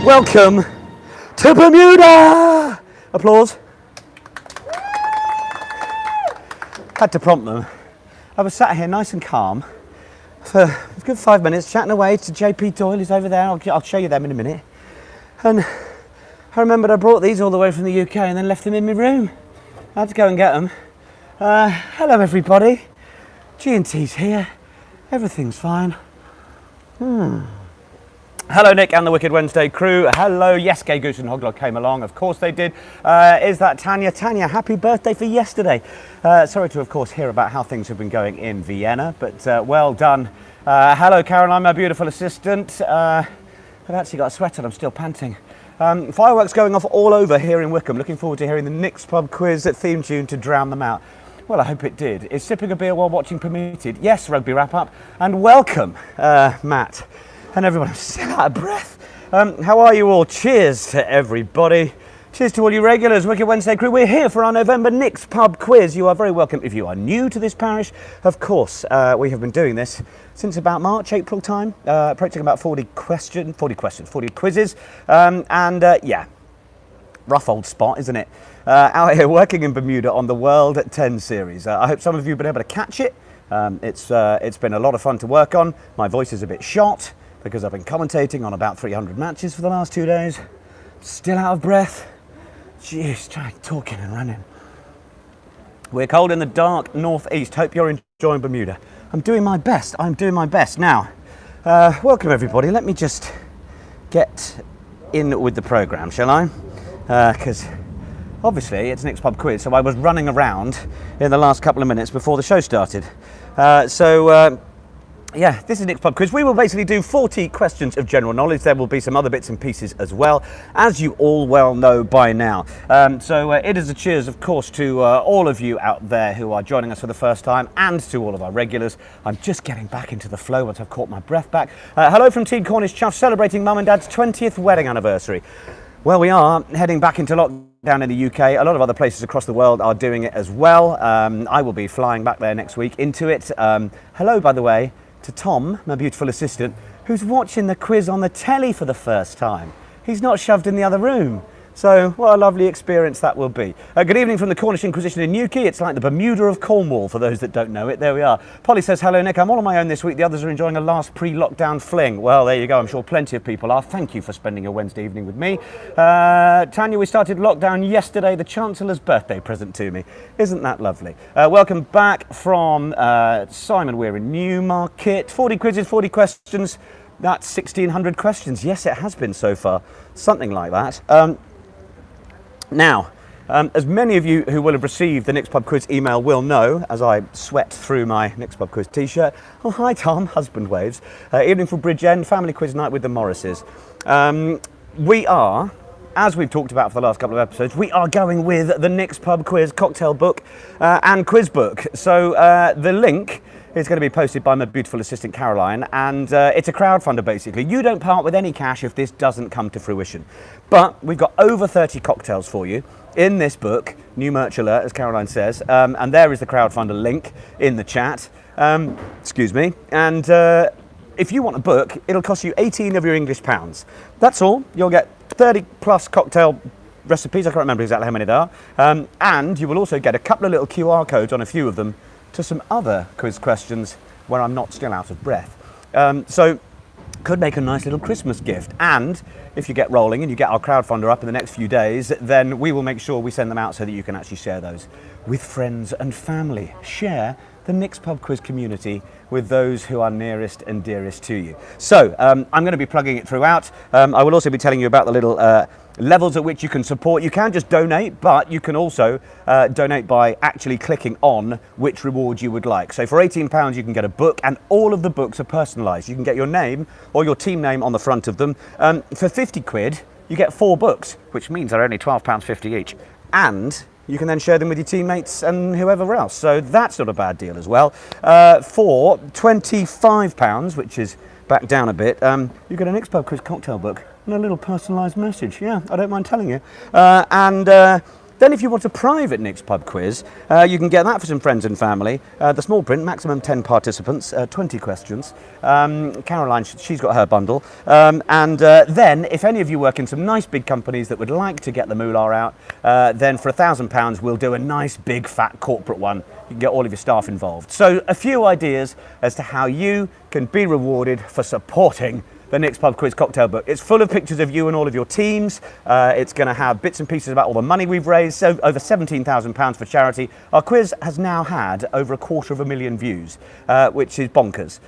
Welcome to Bermuda! Applause. Had to prompt them. I was sat here nice and calm for a good 5 minutes, chatting away to JP Doyle, who's over there. I'll show you them in a minute. And I remembered I brought these all the way from the UK and then left them in my room. I had to go and get them. Hello everybody. G&T's here. Everything's fine. Hello Nick and the Wicked Wednesday crew. Hello, yes, Gay Goose and Hoglog came along, of course they did. Is that Tanya? Tanya, happy birthday for yesterday. Sorry to of course hear about how things have been going in Vienna, but well done. Hello Caroline, my beautiful assistant. I've actually got a sweat and I'm still panting. Fireworks going off all over here in Wickham. Looking forward to hearing the Nick's Pub quiz theme tune to drown them out. Well, I hope it did. Is sipping a beer while watching permitted? Yes, rugby wrap up. And welcome, Matt. And everyone, I'm still out of breath. How are you all? Cheers to everybody. Cheers to all you regulars, Wicked Wednesday crew. We're here for our November Nick's Pub quiz. You are very welcome if you are new to this parish. Of course, we have been doing this since about March, April time, approaching about 40 quizzes. Yeah, rough old spot, isn't it? Out here working in Bermuda on the World 10 series. I hope some of you have been able to catch it. It's been a lot of fun to work on. My voice is a bit shot because I've been commentating on about 300 matches for the last 2 days. Still out of breath. Jeez, trying talking and running. We're cold in the dark northeast. Hope you're enjoying Bermuda. I'm doing my best. Now, welcome everybody. Let me just get in with the programme, shall I? Because obviously it's Nick's Pub quiz, so I was running around in the last couple of minutes before the show started. Yeah, this is Nick's Pub quiz. We will basically do 40 questions of general knowledge. There will be some other bits and pieces as well, as you all well know by now. It is a cheers, of course, to all of you out there who are joining us for the first time, and to all of our regulars. I'm just getting back into the flow once I've caught my breath back. Hello from Team Cornish Chuff, celebrating Mum and Dad's 20th wedding anniversary. Well, we are heading back into lockdown in the UK. A lot of other places across the world are doing it as well. I will be flying back there next week into it. Hello, by the way, to Tom, my beautiful assistant, who's watching the quiz on the telly for the first time. He's not shoved in the other room. So what a lovely experience that will be. Good evening from the Cornish Inquisition in Newquay. It's like the Bermuda of Cornwall, for those that don't know it. There we are. Polly says, hello Nick, I'm all on my own this week. The others are enjoying a last pre-lockdown fling. Well, there you go. I'm sure plenty of people are. Thank you for spending your Wednesday evening with me. Tanya, we started lockdown yesterday. The Chancellor's birthday present to me. Isn't that lovely? Welcome back from Simon. We're in Newmarket. 40 quizzes, 40 questions. That's 1,600 questions. Yes, it has been so far. Something like that. Now, as many of you who will have received the Nick's Pub Quiz email will know, as I sweat through my Nick's Pub Quiz t-shirt, oh hi Tom, husband waves, evening from Bridgend, family quiz night with the Morrises. We are, as we've talked about for the last couple of episodes, we are going with the Nick's Pub Quiz cocktail book and quiz book. So the link is going to be posted by my beautiful assistant Caroline, and it's a crowdfunder basically. You don't part with any cash if this doesn't come to fruition. But we've got over 30 cocktails for you in this book, new merch alert, as Caroline says, and there is the crowdfunder link in the chat. Excuse me. And if you want a book, it'll cost you 18 of your English pounds. That's all. You'll get 30 plus cocktail recipes, I can't remember exactly how many there are, and you will also get a couple of little QR codes on a few of them to some other quiz questions where I'm not still out of breath. So could make a nice little Christmas gift. And if you get rolling and you get our crowdfunder up in the next few days, then we will make sure we send them out so that you can actually share those with friends and family. Share the Nick's Pub Quiz community with those who are nearest and dearest to you. So I'm going to be plugging it throughout. I will also be telling you about the little levels at which you can support. You can just donate, but you can also donate by actually clicking on which reward you would like. So for £18 you can get a book, and all of the books are personalised. You can get your name or your team name on the front of them. For 50 quid you get 4 books, which means they're only £12.50 each. And you can then share them with your teammates and whoever else. So that's not a bad deal as well. For £25, which is back down a bit, you get a Nick's Pub Quiz cocktail book and a little personalised message. Yeah, I don't mind telling you. And Then if you want a private Nick's Pub quiz, you can get that for some friends and family. The small print, maximum 10 participants, 20 questions. Caroline, she's got her bundle. Then, if any of you work in some nice big companies that would like to get the moolah out, then for £1,000 we'll do a nice big fat corporate one. You can get all of your staff involved. So a few ideas as to how you can be rewarded for supporting the Nick's Pub Quiz cocktail book. It's full of pictures of you and all of your teams. It's going to have bits and pieces about all the money we've raised, so over £17,000 for charity. Our quiz has now had over 250,000 views, which is bonkers.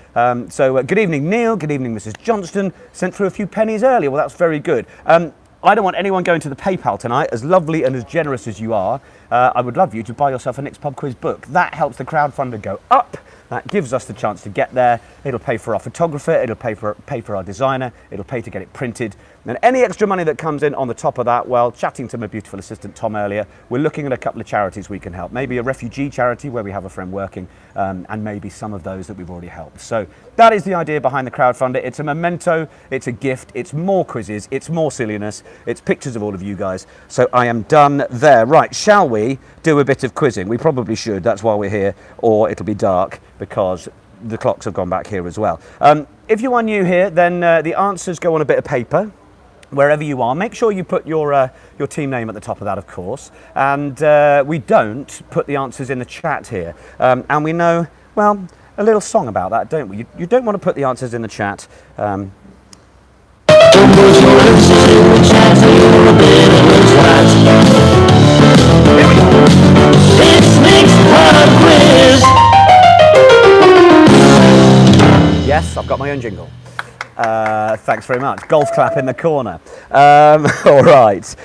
Good evening, Neil. Good evening, Mrs. Johnston. Sent through a few pennies earlier. Well, that's very good. I don't want anyone going to the PayPal tonight. As lovely and as generous as you are, I would love you to buy yourself a Nick's Pub Quiz book. That helps the crowdfunder go up. That gives us the chance to get there. It'll pay for our photographer, it'll pay for our designer, it'll pay to get it printed. And any extra money that comes in on the top of that, well, chatting to my beautiful assistant Tom earlier, we're looking at a couple of charities we can help. Maybe a refugee charity where we have a friend working, and maybe some of those that we've already helped. So that is the idea behind the crowdfunder. It's a memento, it's a gift, it's more quizzes, it's more silliness, it's pictures of all of you guys. So I am done there. Right, shall we do a bit of quizzing? We probably should, that's why we're here, or it'll be dark because the clocks have gone back here as well. If you are new here, then the answers go on a bit of paper. Wherever you are, make sure you put your team name at the top of that, of course. And we don't put the answers in the chat here. And we know, well, a little song about that, don't we? You don't want to put the answers in the chat. Don't put your answers in the chat, so you're a bit of a twat. Here we go. It's Nick's Pub Quiz. Yes, I've got my own jingle. Thanks very much. Golf clap in the corner. All right.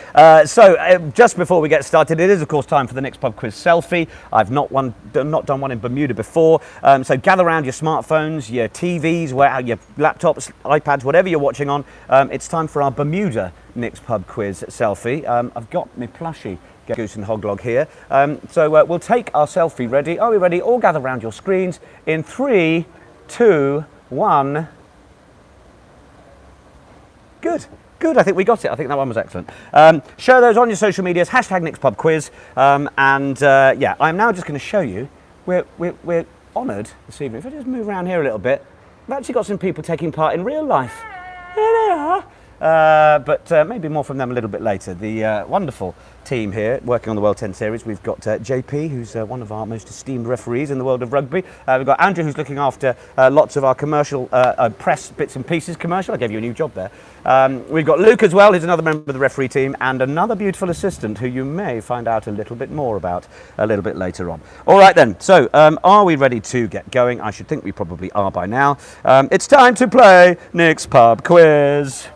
Just before we get started, it is of course time for the Nick's Pub Quiz selfie. I've not done one in Bermuda before. So gather around your smartphones, your TVs, your laptops, iPads, whatever you're watching on. It's time for our Bermuda Nick's Pub Quiz selfie. I've got my plushie Goose and Hoglog here. We'll take our selfie. Ready? Are we ready? All gather around your screens in 3, 2, 1. Good, I think we got it. I think that one was excellent. Share those on your social medias, hashtag Nick's Pub Quiz. I'm now just going to show you, we're honoured this evening. If I just move around here a little bit, we've actually got some people taking part in real life. There they are. But maybe more from them a little bit later. The wonderful team here working on the World 10 Series. We've got JP, who's one of our most esteemed referees in the world of rugby. We've got Andrew, who's looking after lots of our commercial press bits and pieces. Commercial, I gave you a new job there. We've got Luke as well, who's another member of the referee team, and another beautiful assistant who you may find out a little bit more about a little bit later on. All right then, so are we ready to get going? I should think we probably are by now. It's time to play Nick's Pub Quiz.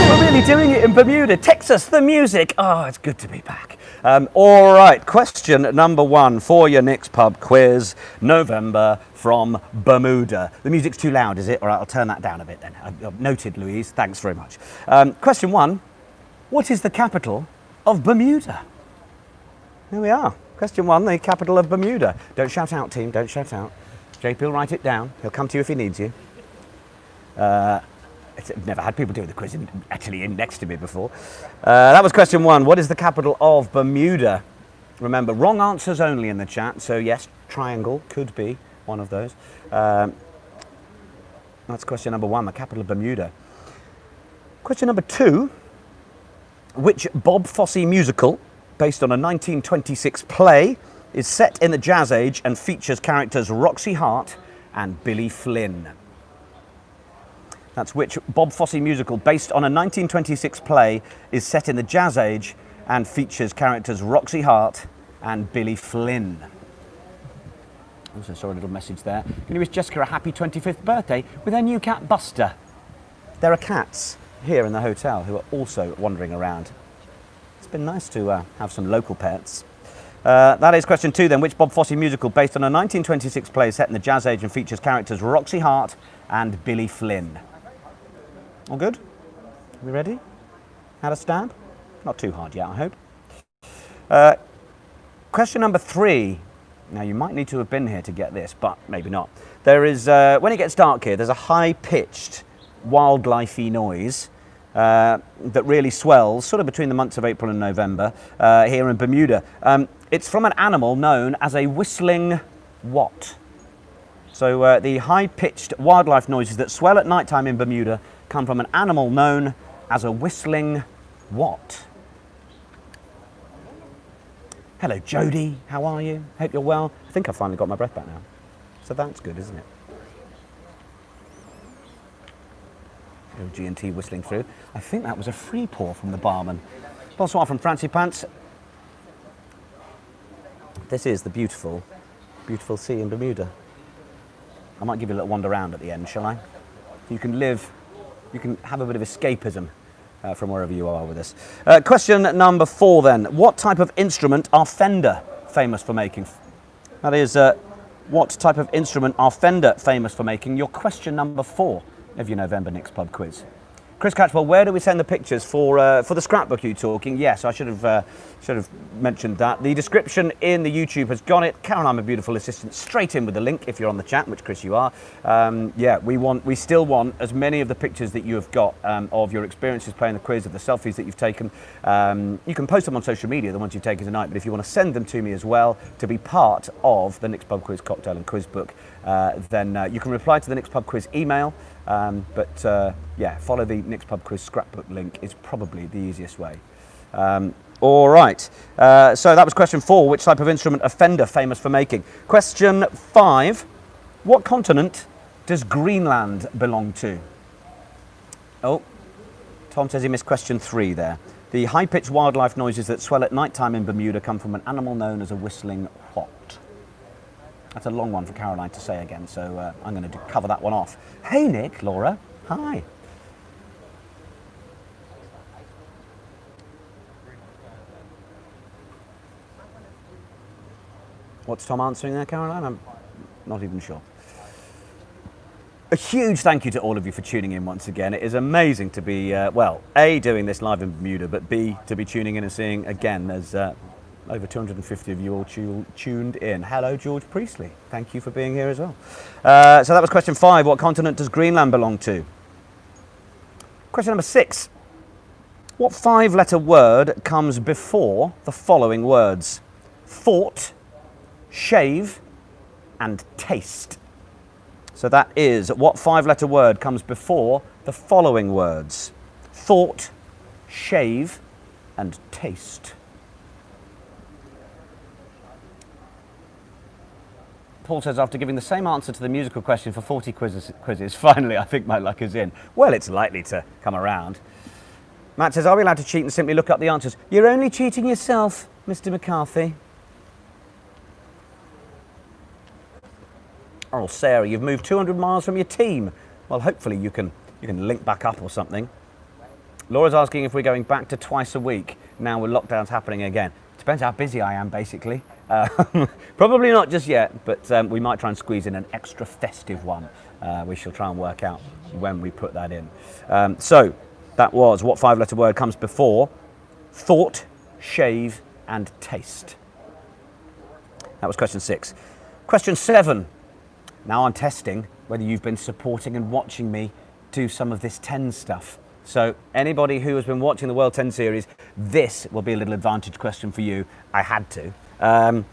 We're really doing it in Bermuda. Texas, the music. Oh, it's good to be back. All right, question number 1 for your Nick's Pub Quiz, November from Bermuda. The music's too loud, is it? All right, I'll turn that down a bit then. Noted, Louise. Thanks very much. Question 1, what is the capital of Bermuda? There we are. Question 1, the capital of Bermuda. Don't shout out, team, don't shout out. JP will write it down. He'll come to you if he needs you. I've never had people doing the quiz actually in next to me before. That was question 1. What is the capital of Bermuda? Remember, wrong answers only in the chat. So yes, triangle could be one of those. That's question number 1, the capital of Bermuda. Question number 2, which Bob Fosse musical, based on a 1926 play, is set in the Jazz Age and features characters Roxy Hart and Billy Flynn? That's which Bob Fosse musical, based on a 1926 play, is set in the Jazz Age and features characters Roxy Hart and Billy Flynn? Also saw a little message there. Can you wish Jessica a happy 25th birthday with her new cat Buster? There are cats here in the hotel who are also wandering around. It's been nice to have some local pets. That is question 2 then. Which Bob Fosse musical, based on a 1926 play, set in the Jazz Age and features characters Roxy Hart and Billy Flynn? All good? Are we ready? Had a stab? Not too hard yet, I hope. Question number 3. Now, you might need to have been here to get this, but maybe not. There is, when it gets dark here, there's a high-pitched, wildlife-y noise that really swells, sort of between the months of April and November, here in Bermuda. It's from an animal known as a whistling what? So the high-pitched wildlife noises that swell at night time in Bermuda come from an animal known as a whistling what? Hello, Jodie. How are you? Hope you're well. I think I've finally got my breath back now. So that's good, isn't it? G&T whistling through. I think that was a free pour from the barman. Bonsoir from Francie Pants. This is the beautiful, beautiful sea in Bermuda. I might give you a little wander around at the end, shall I? You can live, you can have a bit of escapism from wherever you are with us. Question number 4 then. What type of instrument are Fender famous for making? That is, what type of instrument are Fender famous for making? Your question number 4 of your November Nick's Pub quiz. Chris Catchwell, where do we send the pictures for the scrapbook you talking? Yes, I should have mentioned that. The description in the YouTube has got it. Caroline, my beautiful assistant, straight in with the link if you're on the chat, which Chris you are. Yeah, we still want as many of the pictures that you have got of your experiences playing the quiz, of the selfies that you've taken. You can post them on social media, the ones you've taken tonight, but if you want to send them to me as well to be part of the Nick's Pub Quiz cocktail and quiz book, then you can reply to the Nick's Pub Quiz email. Yeah, follow the Nick's Pub Quiz scrapbook link is probably the easiest way. All right, so that was question 4. Which type of instrument are Fender famous for making? Question 5. What continent does Greenland belong to? Oh, Tom says he missed question 3 there. The high-pitched wildlife noises that swell at night time in Bermuda come from an animal known as a whistling what? That's a long one for Caroline to say again, so I'm going to cover that one off. Hey Nick, Laura, hi. What's Tom answering there, Caroline? I'm not even sure. A huge thank you to all of you for tuning in once again. It is amazing to be, well, A, doing this live in Bermuda, but B, to be tuning in and seeing again there's over 250 of you all tuned in. Hello, George Priestley. Thank you for being here as well. So that was question 5. What continent does Greenland belong to? Question number 6. What 5-letter word comes before the following words? Thought, shave, and taste. So that is, what 5-letter word comes before the following words? Thought, shave, and taste. Paul says, after giving the same answer to the musical question for 40 quizzes, finally I think my luck is in. Well, it's likely to come around. Matt says, are we allowed to cheat and simply look up the answers? You're only cheating yourself, Mr. McCarthy. Oh, Sarah, you've moved 200 miles from your team. Well, hopefully you can link back up or something. Laura's asking if we're going back to twice a week now with lockdowns happening again. Depends how busy I am, basically. Probably not just yet, but we might try and squeeze in an extra festive one. We shall try and work out when we put that in. So that was what 5-letter word comes before thought, shave, and taste. That was question 6. Question 7. Now I'm testing whether you've been supporting and watching me do some of this 10 stuff. So anybody who has been watching the World 10 series, this will be a little advantage question for you. I had to.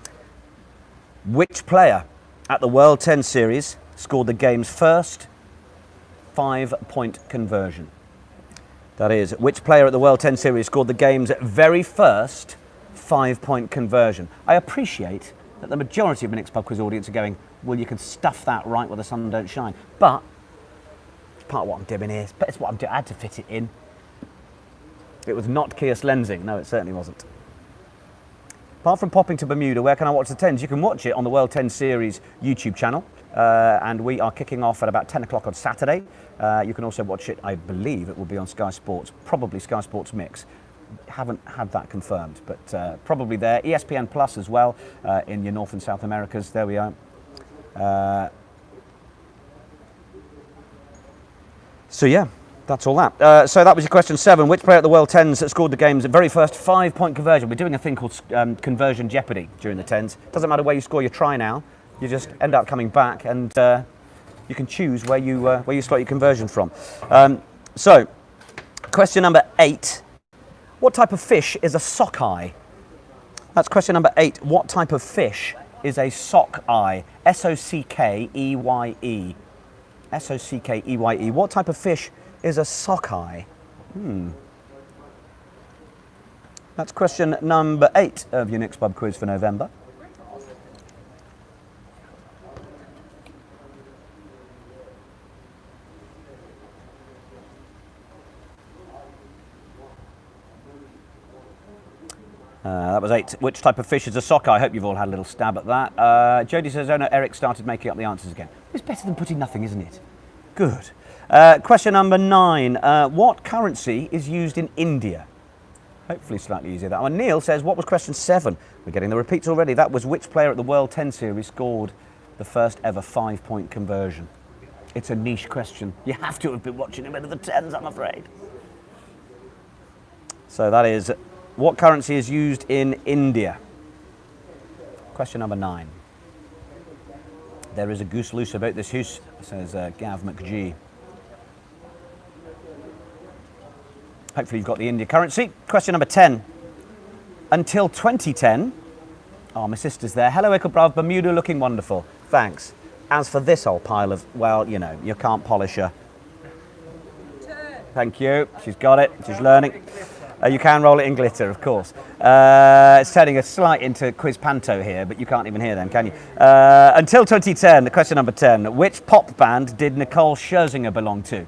Which player at the World 10 series scored the game's first 5-point conversion? That is, which player at the World 10 series scored the game's very first 5-point conversion? I appreciate that the majority of the Nick's Pub Quiz audience are going, well, you can stuff that right where the sun don't shine. But it's part of what I'm doing here. But it's what I'm doing. I had to fit it in. It was not Kios Lensing. No, it certainly wasn't. Apart from popping to Bermuda, where can I watch the 10s? You can watch it on the World 10 Series YouTube channel. And we are kicking off at about 10 o'clock on Saturday. You can also watch it, I believe it will be on Sky Sports, probably Sky Sports Mix. Haven't had that confirmed, but probably there. ESPN Plus as well in your North and South Americas. There we are. So yeah, That's all that. So that was your question 7. Which player at the World Tens scored the game's very first 5-point conversion? We're doing a thing called conversion jeopardy during the Tens. Doesn't matter where you score your try now. You just end up coming back, and you can choose where you start your conversion from. So, question number 8. What type of fish is a sockeye? That's question number 8. What type of fish is a sockeye? S-O-C-K-E-Y-E. S-O-C-K-E-Y-E. What type of fish is a sockeye? That's question number 8 of your Nick's Pub quiz for November. That was 8. Which type of fish is a sockeye? I hope you've all had a little stab at that. Jodie says, oh no, Eric started making up the answers again. It's better than putting nothing, isn't it? Good. Question number 9. What currency is used in India? Hopefully slightly easier that one. Neil says, what was question 7? We're getting the repeats already. That was which player at the World 10 Series scored the first ever 5-point conversion? It's a niche question. You have to have been watching him into the 10s, I'm afraid. So that is, what currency is used in India? Question number 9. There is a goose loose about this hoose, says Gav McGee. Hopefully you've got the India currency. Question number 10. Until 2010, oh, my sister's there. Hello, Ickelbrav, Bermuda looking wonderful. Thanks. As for this old pile of, well, you know, you can't polish her. Thank you. She's got it. She's learning. You can roll it in glitter, of course. It's turning a slight into quiz panto here, but you can't even hear them, can you? Until 2010, question number 10. Which pop band did Nicole Scherzinger belong to?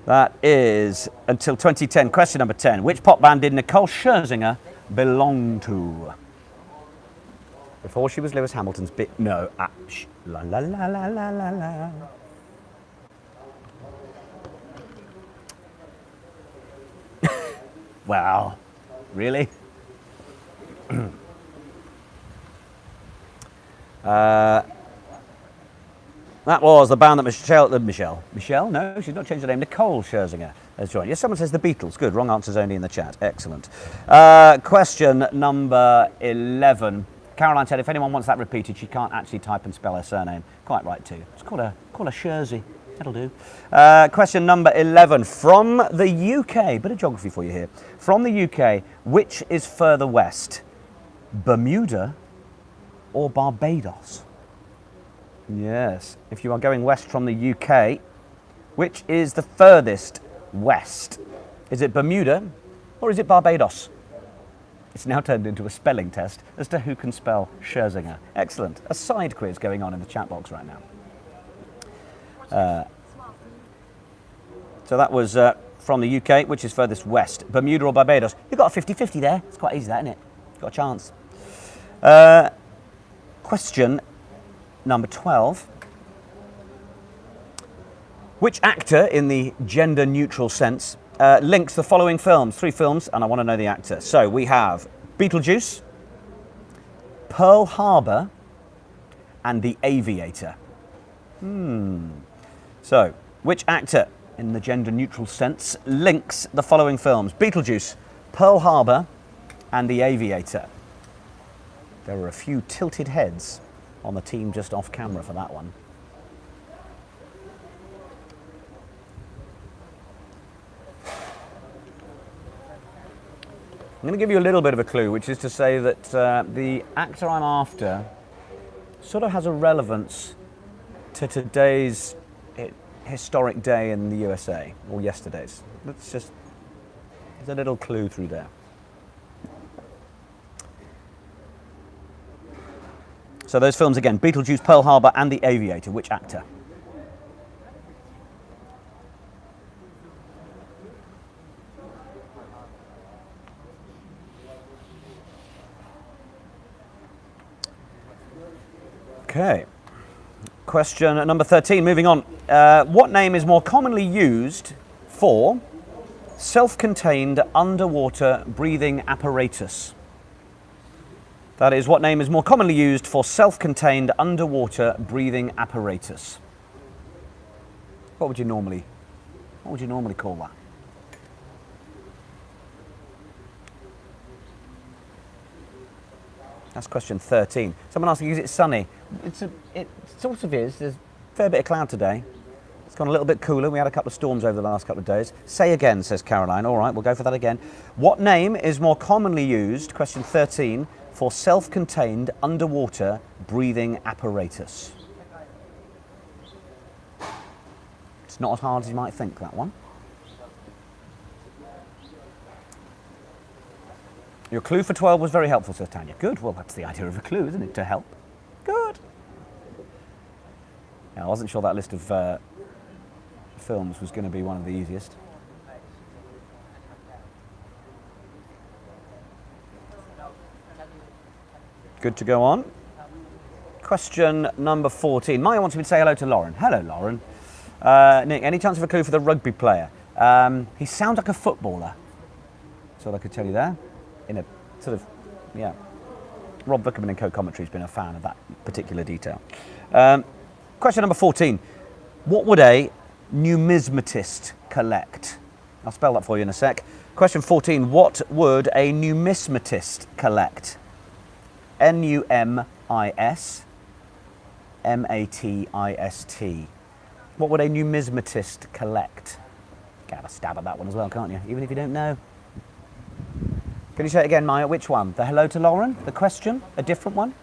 That is until 2010, question number 10. Which pop band did Nicole Scherzinger belong to? Before she was Lewis Hamilton's bit. No. La la la la la la la. Wow, really? That was the band that Michelle? No, she's not changed her name. Nicole Scherzinger has joined. Yes, someone says the Beatles. Good, wrong answers only in the chat. Excellent. Question number 11. Caroline said if anyone wants that repeated, she can't actually type and spell her surname. Quite right too. It's called a Scherzy. That'll do. Question number 11. From the UK, bit of geography for you here. From the UK, which is further west? Bermuda or Barbados? Yes, if you are going west from the UK, which is the furthest west? Is it Bermuda or is it Barbados? It's now turned into a spelling test as to who can spell Scherzinger. Excellent. A side quiz going on in the chat box right now. So that was from the UK, which is furthest west. Bermuda or Barbados? You've got a 50-50 there. It's quite easy, that, isn't it? You've got a chance. Question number 12. Which actor, in the gender-neutral sense, links the following films? 3 films, and I want to know the actor. So we have Beetlejuice, Pearl Harbor, and The Aviator. So, which actor, in the gender-neutral sense, links the following films? Beetlejuice, Pearl Harbor, and The Aviator. There were a few tilted heads on the team just off camera for that one. I'm going to give you a little bit of a clue, which is to say that the actor I'm after sort of has a relevance to today's historic day in the USA, or yesterday's. There's a little clue through there. So those films again, Beetlejuice, Pearl Harbor, and The Aviator. Which actor? Okay. Question number 13, moving on. What name is more commonly used for self-contained underwater breathing apparatus? That is, what name is more commonly used for self-contained underwater breathing apparatus? What would you normally What would you normally call that? That's question 13. Someone asking, is it sunny? It sort of is. There's a fair bit of cloud today. It's gone a little bit cooler. We had a couple of storms over the last couple of days. Say again, says Caroline. All right, we'll go for that again. What name is more commonly used, question 13, for self-contained underwater breathing apparatus? It's not as hard as you might think, that one. Your clue for 12 was very helpful, says Tanya. Good. Well, that's the idea of a clue, isn't it? To help. Good. Yeah, I wasn't sure that list of films was going to be one of the easiest. Good to go on. Question number 14. Maya wants me to say hello to Lauren. Hello, Lauren. Nick, any chance of a clue for the rugby player? He sounds like a footballer. That's all I could tell you there. In a sort of, yeah. Rob Vickerman in co-commentary has been a fan of that particular detail. Question number 14. What would a numismatist collect? I'll spell that for you in a sec. Question 14. What would a numismatist collect? N-U-M-I-S-M-A-T-I-S-T. What would a numismatist collect? Get a stab at that one as well, can't you? Even if you don't know. Can you say it again, Maya? Which one? The hello to Lauren? The question? A different one?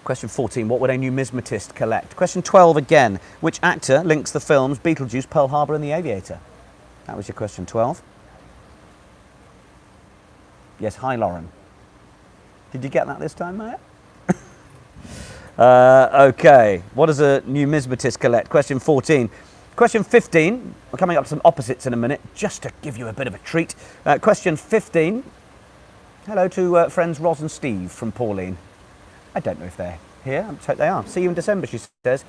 Question 14. What would a numismatist collect? Question 12 again. Which actor links the films Beetlejuice, Pearl Harbor and The Aviator? That was your question 12. Yes, hi, Lauren. Did you get that this time, Maya? Okay. What does a numismatist collect? Question 14. Question 15, we're coming up to some opposites in a minute, just to give you a bit of a treat. Question 15, hello to friends Roz and Steve from Pauline. I don't know if they're here, I hope they are. See you in December, she says.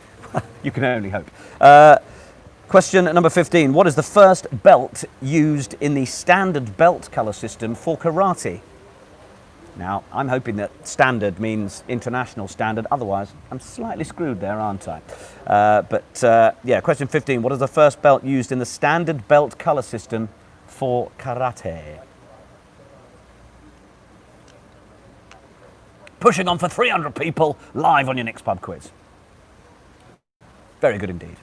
You can only hope. Question number 15, what is the first belt used in the standard belt colour system for karate? Now, I'm hoping that standard means international standard, otherwise I'm slightly screwed there, aren't I? Yeah, question 15. What is the first belt used in the standard belt colour system for karate? Pushing on for 300 people, live on your next pub quiz. Very good indeed.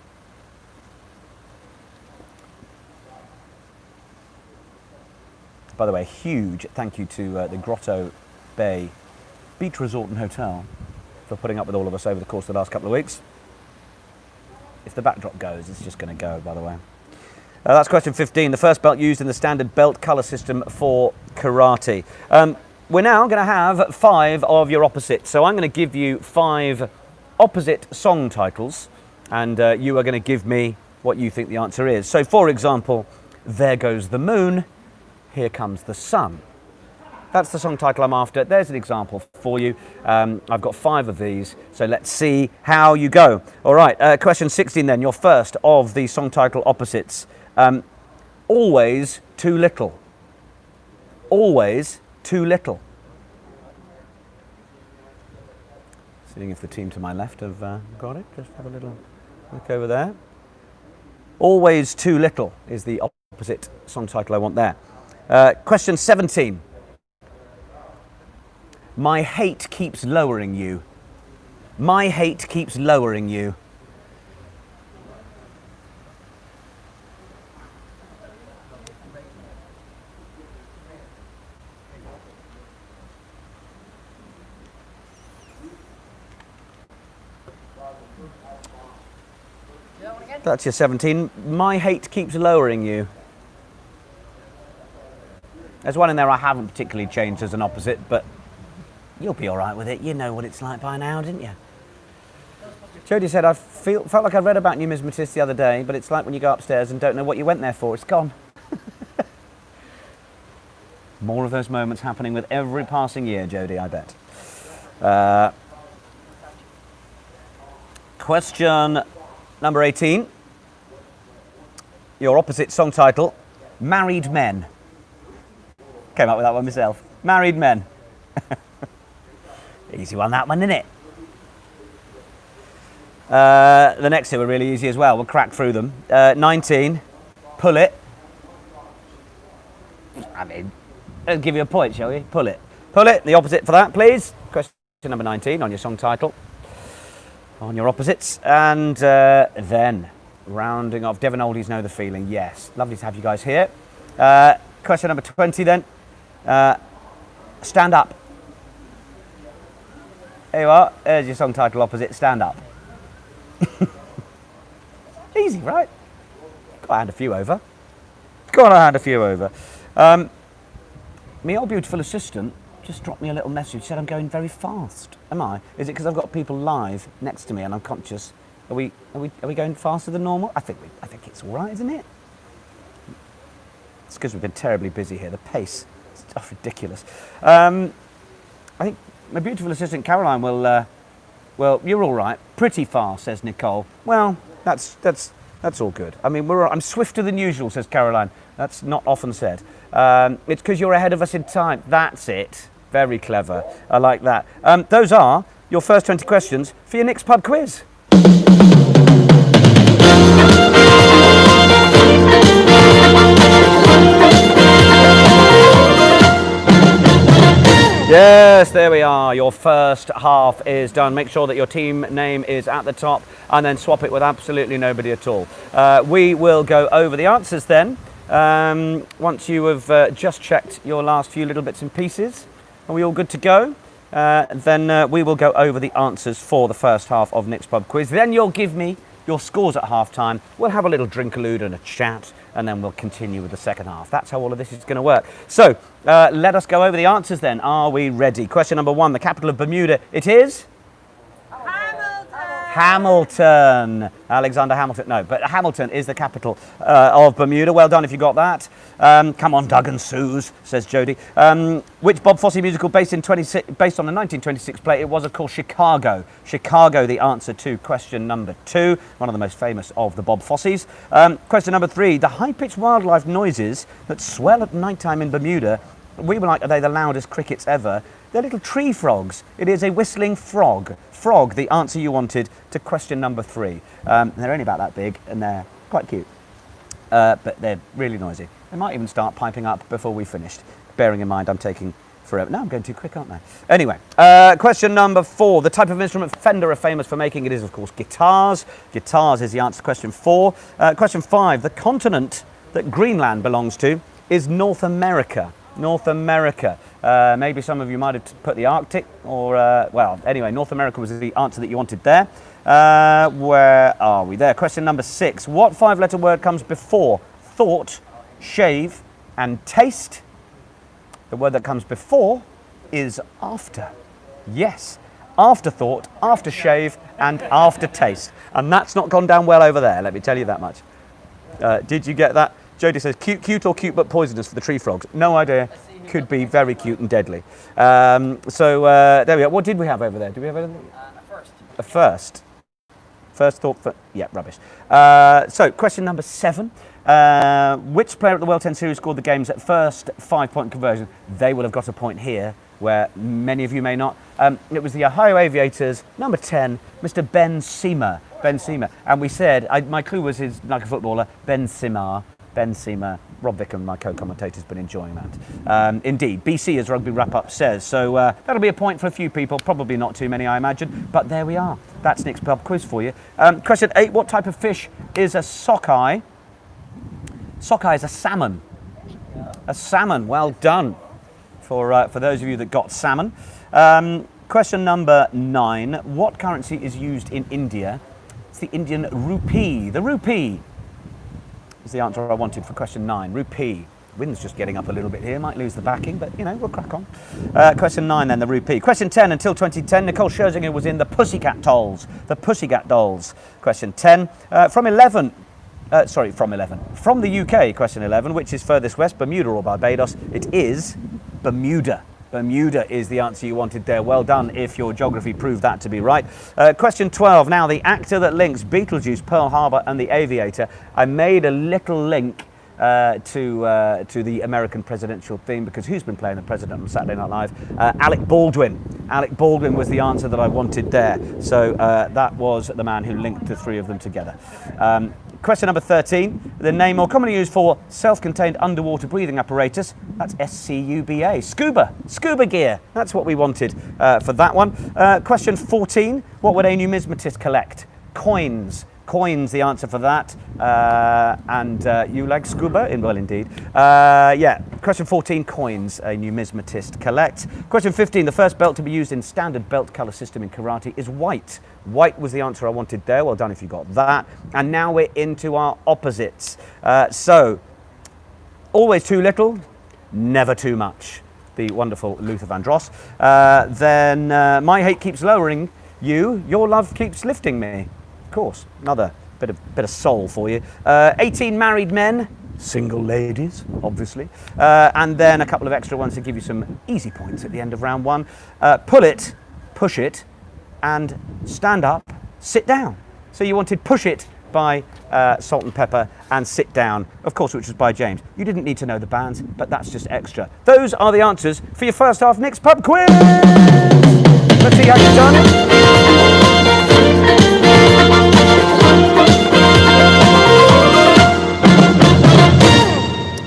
By the way, huge thank you to the Grotto Bay Beach Resort and Hotel for putting up with all of us over the course of the last couple of weeks. If the backdrop goes, it's just going to go, by the way. That's question 15, the first belt used in the standard belt colour system for karate. We're now going to have 5 of your opposites. So I'm going to give you 5 opposite song titles, and you are going to give me what you think the answer is. So, for example, There Goes the Moon, Here Comes the Sun. That's the song title I'm after. There's an example for you. I've got 5 of these, so let's see how you go. All right, question 16 then, your first of the song title opposites. Always Too Little. Always Too Little. Seeing if the team to my left have got it. Just have a little look over there. Always Too Little is the opposite song title I want there. Question 17. My hate keeps lowering you. My hate keeps lowering you. That's your 17. My hate keeps lowering you. There's one in there I haven't particularly changed as an opposite, but you'll be all right with it. You know what it's like by now, didn't you? Jodie said, I felt like I read about numismatists the other day, but it's like when you go upstairs and don't know what you went there for. It's gone. More of those moments happening with every passing year, Jodie, I bet. Question number 18. Your opposite song title, Married Men. Came up with that one myself. Married Men. Easy one, that one, isn't it? The next two are really easy as well. We'll crack through them. 19, pull it. I mean, let's give you a point, shall we? Pull it. Pull it, the opposite for that, please. Question number 19 on your song title. On your opposites. And then, rounding off, Devon Oldies Know the Feeling. Yes, lovely to have you guys here. Question number 20 then. Stand up. There you are. There's your song title opposite. Stand up. Easy, right? Got to hand a few over. Got to hand a few over. My old beautiful assistant just dropped me a little message. Said I'm going very fast. Am I? Is it because I've got people live next to me and I'm conscious? Are we going faster than normal? I think it's all right, isn't it? It's because we've been terribly busy here. The pace is just ridiculous. I think my beautiful assistant Caroline will. Well, you're all right. Pretty fast, says Nicole. Well, that's all good. I mean, I'm swifter than usual, says Caroline. That's not often said. It's because you're ahead of us in time. That's it. Very clever. I like that. Those are your first 20 questions for your next pub quiz. Yes, there we are. Your first half is done. Make sure that your team name is at the top and then swap it with absolutely nobody at all. We will go over the answers then. Once you have just checked your last few little bits and pieces. Are we all good to go? Then we will go over the answers for the first half of Nick's Pub Quiz. Then you'll give me your scores at half time. We'll have a little drink-a-lood and a chat, and then we'll continue with the second half. That's how all of this is going to work. So let us go over the answers then. Are we ready? Question number 1, the capital of Bermuda. It is? Hamilton. Alexander Hamilton. No, but Hamilton is the capital of Bermuda. Well done if you got that. Come on, Doug and Suze, says Jodie. Which Bob Fosse musical based on the 1926 play? It was, of course, Chicago. Chicago, the answer to question number 2. One of the most famous of the Bob Fosses. Question number 3. The high-pitched wildlife noises that swell at night time in Bermuda. We were like, are they the loudest crickets ever? They're little tree frogs. It is a whistling frog. Frog, the answer you wanted to question number 3. They're only about that big and they're quite cute. But they're really noisy. They might even start piping up before we finished. Bearing in mind I'm taking forever. No, I'm going too quick, aren't I? Anyway, question number 4. The type of instrument Fender are famous for making. It is, of course, guitars. Guitars is the answer to question 4. Question 5. The continent that Greenland belongs to is North America. North America. Maybe some of you might have put the Arctic or, well, anyway, North America was the answer that you wanted there. Where are we there? Question number 6. What 5-letter word comes before thought, shave, and taste? The word that comes before is after. Yes, afterthought, aftershave, and aftertaste. And that's not gone down well over there, let me tell you that much. Did you get that? Jodie says, cute or cute but poisonous for the tree frogs. No idea. Could be very cute and deadly. So there we are. What did we have over there? Did we have anything? A first. First thought for... Yeah, rubbish. So question number 7. Which player at the World 10 Series scored the game's first 5-point conversion? They will have got a point here, where many of you may not. It was the Ohio Aviators, number 10, Mr. Ben Seamer. Ben Seamer. And we said, my clue was he's like a footballer, Ben Seamer. Ben Seamer, Rob Vickham, my co-commentator, has been enjoying that. Indeed, BC, as Rugby Wrap-Up says. So that'll be a point for a few people, probably not too many, I imagine. But there we are. That's Nick's Pub Quiz for you. Question 8, what type of fish is a sockeye? Sockeye is a salmon. A salmon, well done for those of you that got salmon. Question number 9, what currency is used in India? It's the Indian rupee. The rupee is the answer I wanted for question 9. Rupee. Wind's just getting up a little bit here. Might lose the backing, but, you know, we'll crack on. Question 9 then, the rupee. Question 10, until 2010, Nicole Scherzinger was in the Pussycat Dolls. The Pussycat Dolls. Question 10. From the UK, question 11, which is furthest west, Bermuda or Barbados? It is Bermuda. Bermuda is the answer you wanted there. Well done if your geography proved that to be right. Question 12. Now, the actor that links Beetlejuice, Pearl Harbor and The Aviator. I made a little link to the American presidential theme, because who's been playing the president on Saturday Night Live? Alec Baldwin. Alec Baldwin was the answer that I wanted there. So that was the man who linked the three of them together. Question number 13. The name more commonly used for self-contained underwater breathing apparatus. That's SCUBA. Scuba gear. That's what we wanted for that one. Question 14. What would a numismatist collect? Coins. Coins, the answer for that. And you like scuba? Well, indeed. Yeah, question 14, coins, a numismatist collects. Question 15, the first belt to be used in standard belt colour system in karate is white. White was the answer I wanted there. Well done if you got that. And now we're into our opposites. So, always too little, never too much. The wonderful Luther Vandross. Then my hate keeps lowering you, your love keeps lifting me. Of course, another bit of soul for you. 18 married men, single ladies, obviously. And then a couple of extra ones to give you some easy points at the end of round one. Pull it, push it, and stand up, sit down. So you wanted Push It by Salt and Pepper and Sit Down, of course, which was by James. You didn't need to know the bands, but that's just extra. Those are the answers for your first half Nick's Pub Quiz. Let's see how you've done it.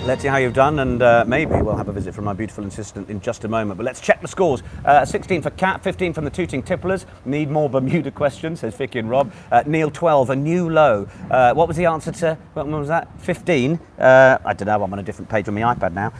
Let's see how you've done, and maybe we'll have a visit from my beautiful assistant in just a moment. But let's check the scores. 16 for Kat, 15 from the Tooting Tipplers. Need more Bermuda questions, says Vicky and Rob. Neil, 12, a new low. What was the answer to, what was that? 15? I don't know, I'm on a different page on my iPad now.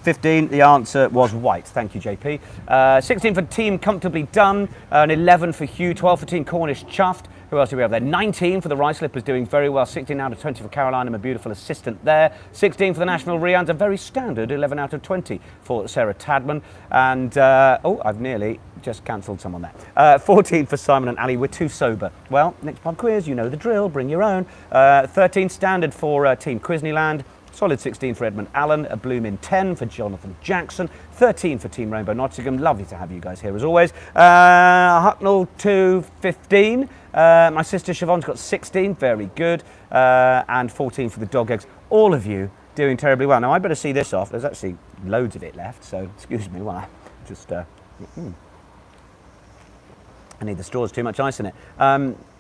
15, the answer was white. Thank you, JP. 16 for Team Comfortably Done. An 11 for Hugh, 12 for Team Cornish Chuffed. Who else do we have there? 19 for the Rice Slippers, doing very well. 16 out of 20 for Caroline, and my beautiful assistant there. 16 for the National Rians, a very standard 11 out of 20 for Sarah Tadman. And, oh, I've nearly just cancelled someone there. 14 for Simon and Ali. We're too sober. Well, next pub quiz, you know the drill, bring your own. 13 standard for Team Quisneyland. Solid 16 for Edmund Allen, a blooming 10 for Jonathan Jackson, 13 for Team Rainbow Nottingham. Lovely to have you guys here as always. Hucknall to 15. My sister Siobhan's got 16, very good, and 14 for the Dog Eggs. All of you doing terribly well. Now I better see this off. There's actually loads of it left, so excuse me while I just... I need the straws, too much ice in it.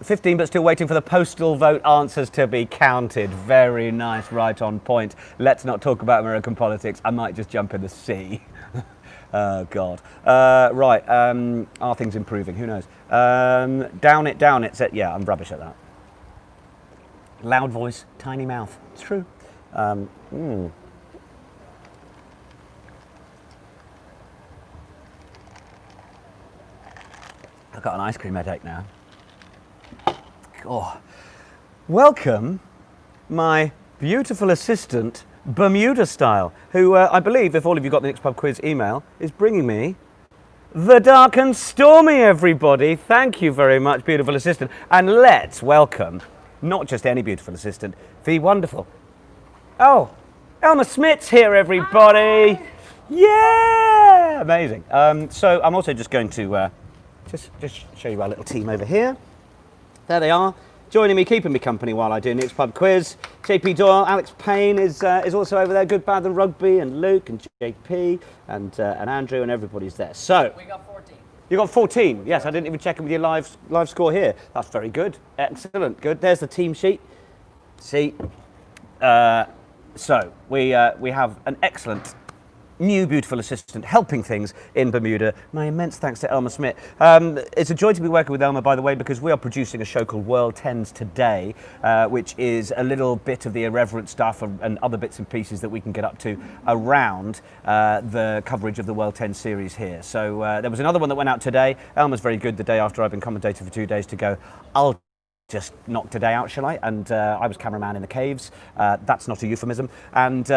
15, but still waiting for the postal vote answers to be counted. Very nice, right on point. Let's not talk about American politics. I might just jump in the sea. Oh, God. Right, are things improving? Who knows? Down it. Yeah, I'm rubbish at that. Loud voice, tiny mouth. It's true. I've got an ice cream headache now. Oh. Welcome, my beautiful assistant, Bermuda style, who I believe, if all of you got the Next Pub Quiz email, is bringing me the dark and stormy, everybody. Thank you very much, beautiful assistant. And let's welcome, not just any beautiful assistant, the wonderful... Oh, Elma Smith's here, everybody. Hi. Yeah! Amazing. So I'm also just going to... Just show you our little team over here. There they are, joining me, keeping me company while I do Nick's Pub Quiz. JP Doyle, Alex Payne is also over there. Good, Bad and Rugby, and Luke, and JP, and Andrew, and everybody's there. So we got 14. You got 14. Yes, I didn't even check in with your live score here. That's very good. Excellent. Good. There's the team sheet. See. So we have an excellent new beautiful assistant helping things in Bermuda. My immense thanks to Elma Smith. It's a joy to be working with Elma, by the way, because we are producing a show called World Tens Today, which is a little bit of the irreverent stuff and other bits and pieces that we can get up to around the coverage of the World 10 series here. So there was another one that went out today. Elma's very good the day after I've been commentating for 2 days to go, I'll just knock today out, shall I? And I was cameraman in the caves. That's not a euphemism. And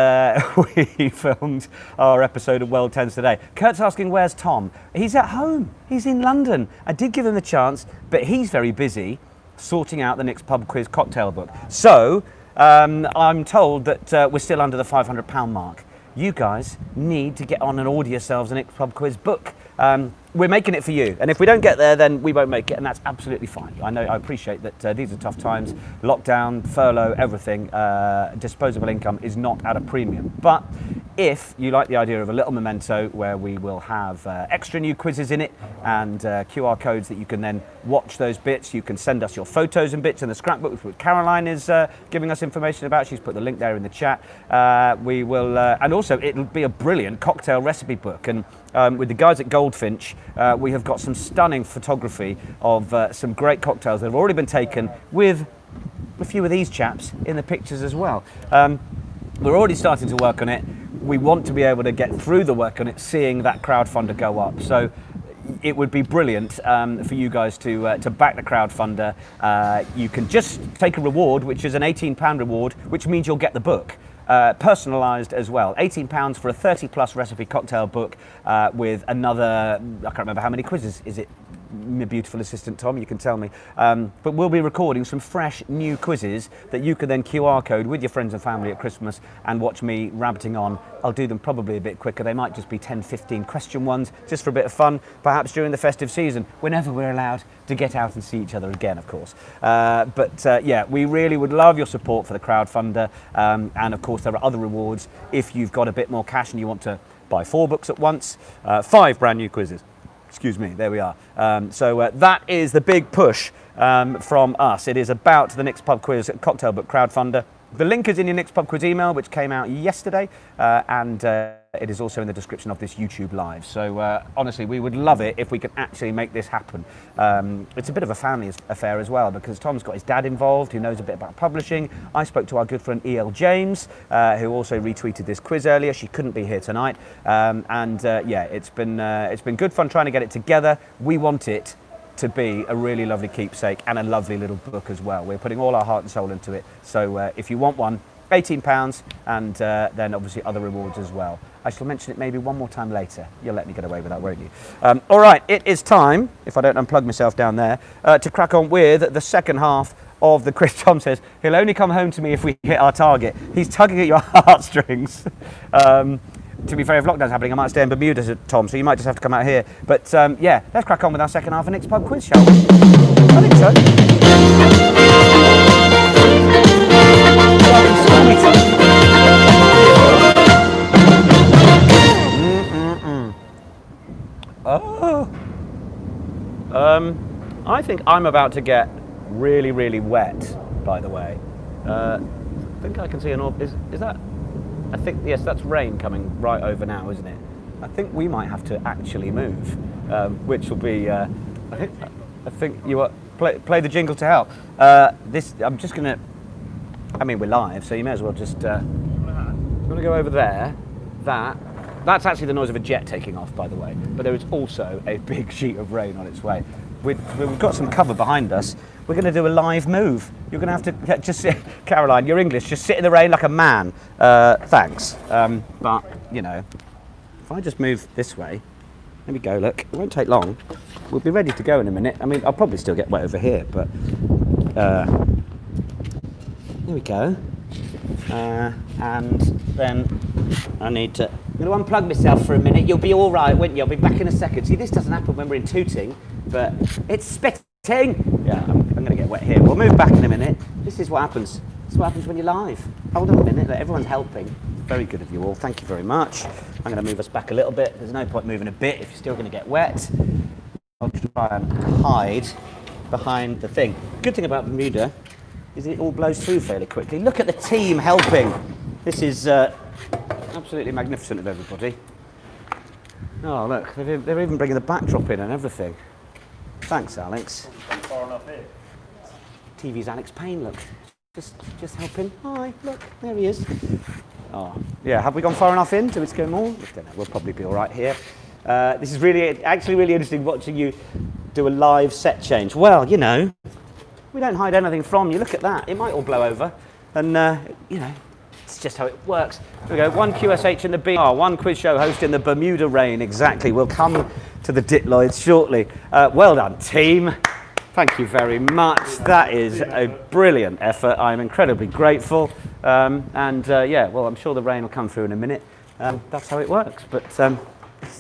we filmed our episode of World Tens Today. Kurt's asking, where's Tom? He's at home. He's in London. I did give him a chance, but he's very busy sorting out the next pub quiz cocktail book. So I'm told that we're still under the £500 mark. You guys need to get on and order yourselves an next pub quiz book. we're making it for you, and if we don't get there, then we won't make it, and that's absolutely fine. I appreciate that these are tough times, lockdown, furlough, everything. Disposable income is not at a premium, but if you like the idea of a little memento where we will have extra new quizzes in it and QR codes that you can then watch those bits, you can send us your photos and bits in the scrapbook, which Caroline is giving us information about. She's put the link there in the chat. We will, and also it'll be a brilliant cocktail recipe book, and with the guys at Goldfinch, we have got some stunning photography of some great cocktails that have already been taken with a few of these chaps in the pictures as well. We're already starting to work on it. We want to be able to get through the work on it, seeing that crowdfunder go up. So it would be brilliant for you guys to back the crowdfunder. You can just take a reward, which is an £18 reward, which means you'll get the book. Personalised as well. £18 for a 30+ recipe cocktail book with another, I can't remember how many quizzes. Is it, my beautiful assistant Tom, you can tell me. But we'll be recording some fresh new quizzes that you can then QR code with your friends and family at Christmas and watch me rabbiting on. I'll do them probably a bit quicker. They might just be 10, 15 question ones, just for a bit of fun, perhaps during the festive season, whenever we're allowed to get out and see each other again, of course. Yeah, we really would love your support for the crowdfunder. And of course, there are other rewards if you've got a bit more cash and you want to buy 4 books at once, 5 brand new quizzes. Excuse me, there we are. That is the big push from us. It is about the Nick's Pub Quiz cocktail book crowdfunder. The link is in your Nick's Pub Quiz email, which came out yesterday, and it is also in the description of this YouTube live. So honestly, we would love it if we could actually make this happen. It's a bit of a family affair as well, because Tom's got his dad involved, who knows a bit about publishing. I spoke to our good friend E.L. James, who also retweeted this quiz earlier. She couldn't be here tonight. Yeah, it's been good fun trying to get it together. We want it to be a really lovely keepsake and a lovely little book as well. We're putting all our heart and soul into it. So if you want one, £18, and then obviously other rewards as well. I shall mention it maybe one more time later. You'll let me get away with that, won't you? All right, it is time, if I don't unplug myself down there, to crack on with the second half of the quiz. Tom says, he'll only come home to me if we hit our target. He's tugging at your heartstrings. To be fair, if lockdown's happening, I might stay in Bermuda, Tom, so you might just have to come out here. But yeah, let's crack on with our second half of Nick's Pub Quiz, shall we? I think so. I think I'm about to get really, really wet, by the way. I think I can see an is that? I think, yes, that's rain coming right over now, isn't it? I think we might have to actually move, which will be, I think you are, play the jingle to help. I'm just going to, I mean, we're live, so you may as well just, I'm going to go over there. That's actually the noise of a jet taking off, by the way, but there is also a big sheet of rain on its way. We've got some cover behind us. We're going to do a live move. You're going to have to just sit, Caroline, you're English, just sit in the rain like a man. Thanks. But, you know, if I just move this way, there we go, look, it won't take long. We'll be ready to go in a minute. I mean, I'll probably still get wet over here, but there we go. And then I'm going to unplug myself for a minute. You'll be all right, won't you? I'll be back in a second. See, this doesn't happen when we're in Tooting, but it's spitting. Yeah, I'm going to get wet here. We'll move back in a minute. This is what happens. This is what happens when you're live. Hold on a minute. Everyone's helping. Very good of you all. Thank you very much. I'm going to move us back a little bit. There's no point moving a bit if you're still going to get wet. I'll try and hide behind the thing. Good thing about Bermuda is it all blows through fairly quickly. Look at the team helping. This is absolutely magnificent of everybody. Oh, look, they're even bringing the backdrop in and everything. Thanks, Alex. Far enough here. TV's Alex Payne, look. Just helping. Hi, look, there he is. Oh, yeah, have we gone far enough in? Do we go more? I don't know, we'll probably be all right here. This is actually really interesting watching you do a live set change. Well, you know, we don't hide anything from you. Look at that. It might all blow over. And, you know, it's just how it works. There we go. One QSH in the B. One quiz show host in the Bermuda rain. Exactly. We'll come to the Ditloids shortly. Well done, team. Thank you very much. That is a brilliant effort. I'm incredibly grateful. Yeah, well, I'm sure the rain will come through in a minute. That's how it works. But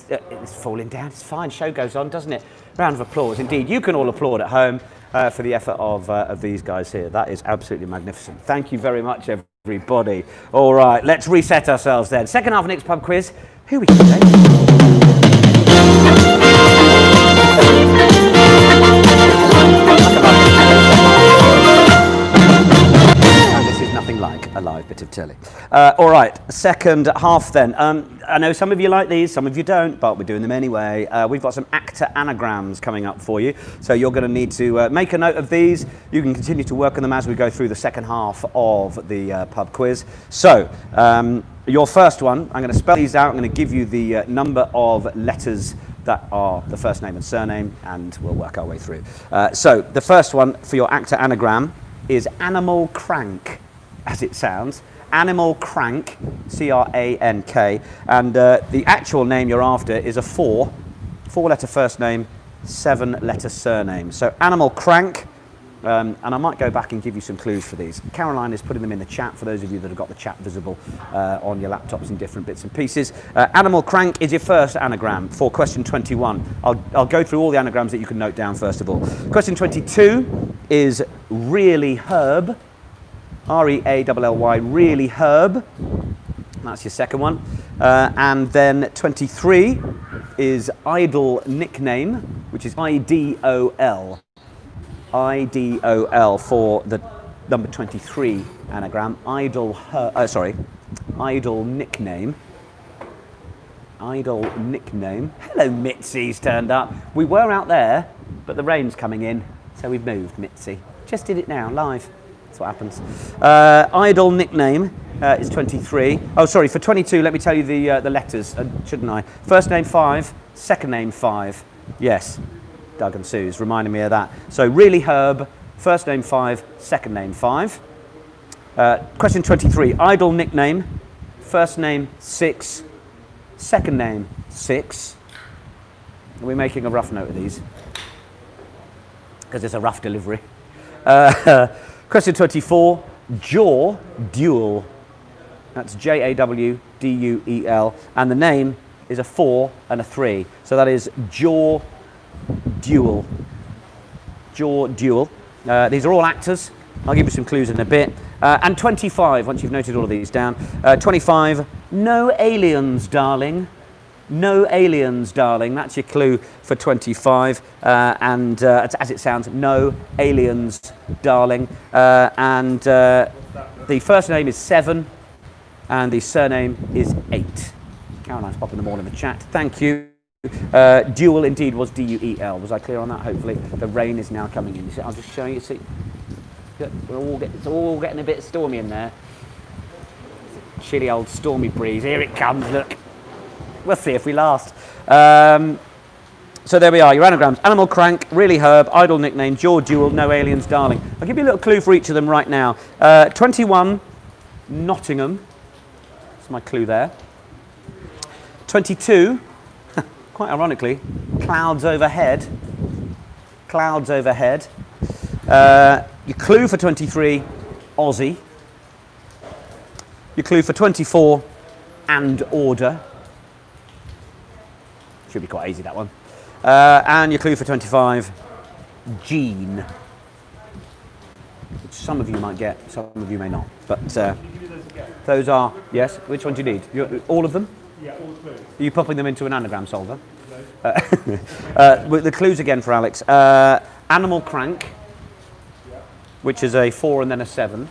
It's falling down. It's fine. Show goes on, doesn't it? Round of applause, indeed. You can all applaud at home for the effort of these guys here. That is absolutely magnificent. Thank you very much, everybody. All right, let's reset ourselves then. Second half of Nick's pub quiz. Who are we today? Nothing like a live bit of telly. All right, second half then. I know some of you like these, some of you don't, but we're doing them anyway. We've got some actor anagrams coming up for you, so you're going to need to make a note of these. You can continue to work on them as we go through the second half of the pub quiz. So, your first one, I'm going to spell these out. I'm going to give you the number of letters that are the first name and surname, and we'll work our way through. So, the first one for your actor anagram is animal crank, as it sounds. Animal crank, C-R-A-N-K, and the actual name you're after is a four-letter first name, 7-letter surname. So animal crank, and I might go back and give you some clues for these. Caroline is putting them in the chat for those of you that have got the chat visible on your laptops in different bits and pieces. Animal crank is your first anagram for question 21. I'll go through all the anagrams that you can note down first of all. Question 22 is really herb. R-E-A-L-L-Y, really herb. That's your second one. And then 23 is idle nickname, which is I-D-O-L. I-D-O-L for the number 23 anagram. Idle nickname. Idle nickname. Hello, Mitzi's turned up. We were out there, but the rain's coming in, so we've moved, Mitzi. Just did it now, live. That's what happens. Idle nickname is 23. Oh, sorry, for 22, let me tell you the letters, shouldn't I? First name 5, second name 5. Yes, Doug and Sue's reminding me of that. So really herb, first name 5, second name 5. Question 23, idle nickname, first name 6, second name 6. Are we making a rough note of these? Because it's a rough delivery. Question 24, jaw duel. That's J-A-W-D-U-E-L. And the name is a 4 and a 3. So that is jaw duel. Jaw duel. These are all actors. I'll give you some clues in a bit. And 25, once you've noted all of these down. 25, no aliens, darling. No aliens, darling. That's your clue for 25. And as it sounds, no aliens, darling. And the first name is 7, and the surname is 8. Caroline's popping them all in the chat. Thank you. Duel indeed was D-U-E-L. Was I clear on that? Hopefully. The rain is now coming in. I'll just show you. See, it's all getting a bit stormy in there. Chilly old stormy breeze. Here it comes. Look. We'll see if we last. So there we are, your anagrams. Animal crank, really herb, idle nickname, jaw duel, no aliens, darling. I'll give you a little clue for each of them right now. 21, Nottingham. That's my clue there. 22, quite ironically, clouds overhead. Clouds overhead. Your clue for 23, Aussie. Your clue for 24, and order. Should be quite easy, that one. And your clue for 25, gene. Which some of you might get, some of you may not. But those are, yes, which one do you need? All of them? Yeah, all the clues. Are you popping them into an anagram solver? No. The clues again for Alex. Animal crank, which is a 4 and then a 7.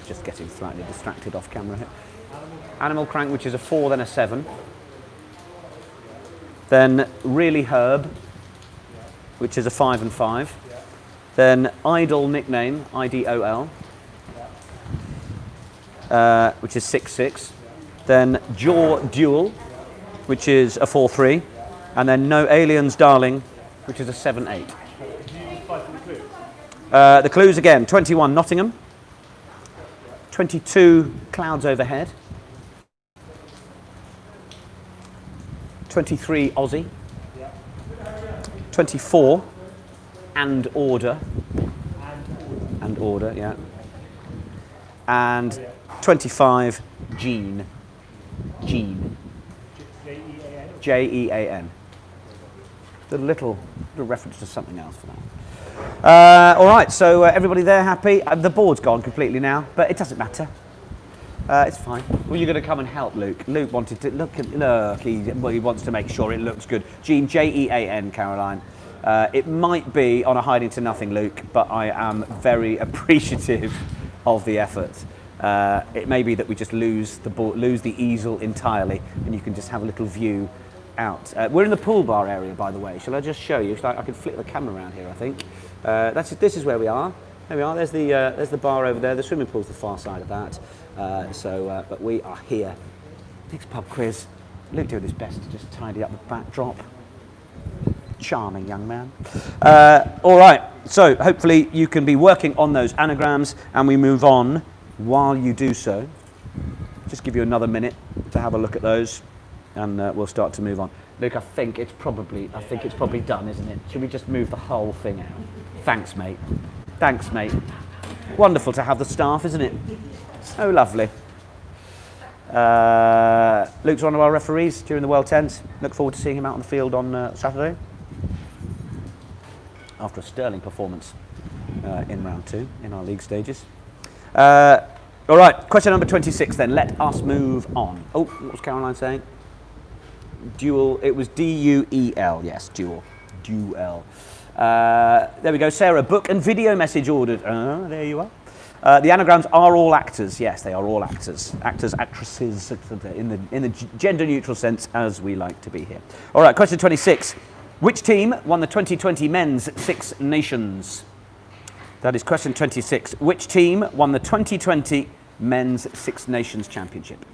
Just getting slightly distracted off camera here. Animal crank, which is a 4, then a 7. Then really herb, which is a 5 and 5. Then idle nickname, I-D-O-L, which is 6, 6. Then jaw duel, which is a 4, 3. And then no aliens, darling, which is a 7, 8. The clues again, 21, Nottingham. 22, clouds overhead. 23, Aussie. 24, and order. And order, yeah. And 25, gene. Jean. J-E-A-N? Jean. The little reference to something else for that. All right, so everybody there happy? The board's gone completely now, but it doesn't matter. It's fine. Well, you're going to come and help Luke. Luke wanted to look. He wants to make sure it looks good. Jean, Jean, Caroline. It might be on a hiding to nothing, Luke, but I am very appreciative of the effort. It may be that we just lose the easel entirely, and you can just have a little view out. We're in the pool bar area, by the way. Shall I just show you? I can flick the camera around here, I think. This is where we are. There we are. There's the bar over there. The swimming pool's the far side of that. But we are here. Next pub quiz. Luke doing his best to just tidy up the backdrop. Charming young man. All right. So hopefully you can be working on those anagrams, and we move on. While you do so, just give you another minute to have a look at those, and we'll start to move on. Luke, I think it's probably done, isn't it? Should we just move the whole thing out? Thanks, mate. Thanks, mate. Wonderful to have the staff, isn't it? So lovely. Luke's one of our referees during the World Tens. Look forward to seeing him out on the field on Saturday after a sterling performance in round 2 in our league stages. All right, question number 26 then. Let us move on. Oh, what was Caroline saying? Duel. It was D-U-E-L. Yes, duel. Duel. There we go. Sarah, book and video message ordered. There you are. The anagrams are all actors. Yes, they are all actors. Actors, actresses, in the gender neutral sense, as we like to be here. All right, question 26. Which team won the 2020 Men's Six Nations? That is question 26. Which team won the 2020 Men's Six Nations Championship?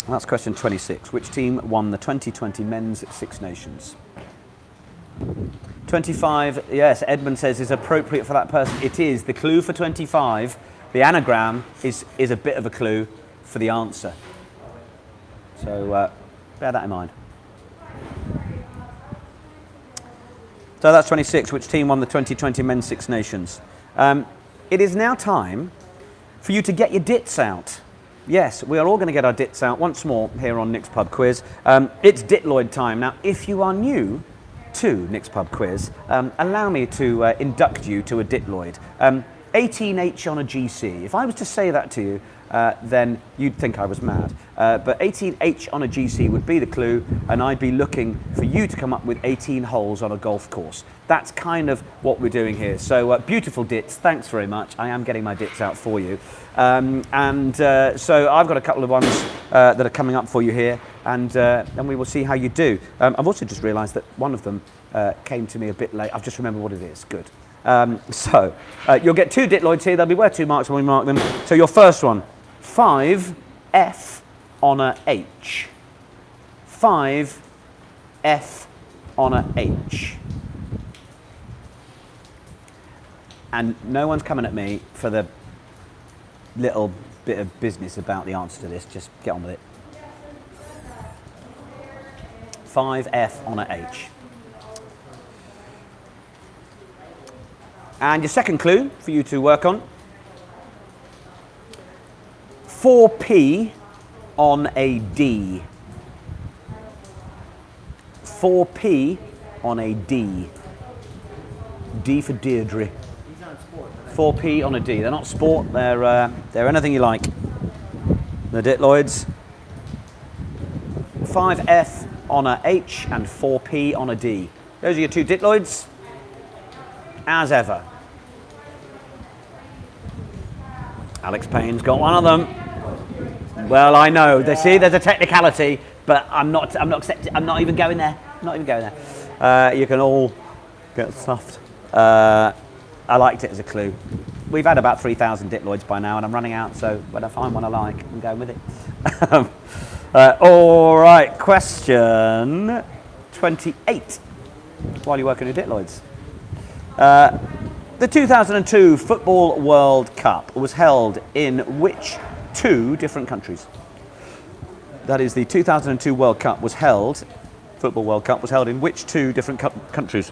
That's question 26. Which team won the 2020 Men's Six Nations? 25, yes, Edmund says is appropriate for that person. It is. The clue for 25, the anagram, is a bit of a clue for the answer. So bear that in mind. So that's 26. Which team won the 2020 Men's Six Nations? It is now time for you to get your dits out. Yes, we are all going to get our dits out once more here on Nick's Pub Quiz. It's Ditloid time. Now, if you are new to Nick's Pub Quiz, allow me to induct you to a Ditloid. 18H on a GC. If I was to say that to you, then you'd think I was mad. But 18H on a GC would be the clue, and I'd be looking for you to come up with 18 holes on a golf course. That's kind of what we're doing here. So beautiful dits, thanks very much. I am getting my dits out for you. So I've got a couple of ones that are coming up for you here, and we will see how you do. I've also just realised that one of them came to me a bit late. I've just remembered what it is. Good. You'll get 2 Ditloids here. They'll be worth 2 marks when we mark them. So your first one, 5 F on a H. 5 F on a H. And no one's coming at me for the little bit of business about the answer to this. Just get on with it. 5 F on a H. And your second clue for you to work on. 4P on a D. 4P on a D. D for Deirdre. 4P on a D. They're not sport, they're anything you like. The Ditloids. 5F on a H and 4P on a D. Those are your 2 Ditloids. As ever. Alex Payne's got one of them. Well, I know. See, there's a technicality, but I'm not accepting. I'm not even going there. Not even going there. You can all get stuffed. I liked it as a clue. We've had about 3,000 Ditloids by now, and I'm running out. So when I find one I like, I'm going with it. All right. Question 28. While you're working with Ditloids. The 2002 Football World Cup was held in which 2 different countries? That is, the 2002 World Cup was held, Football World Cup was held in which 2 different countries?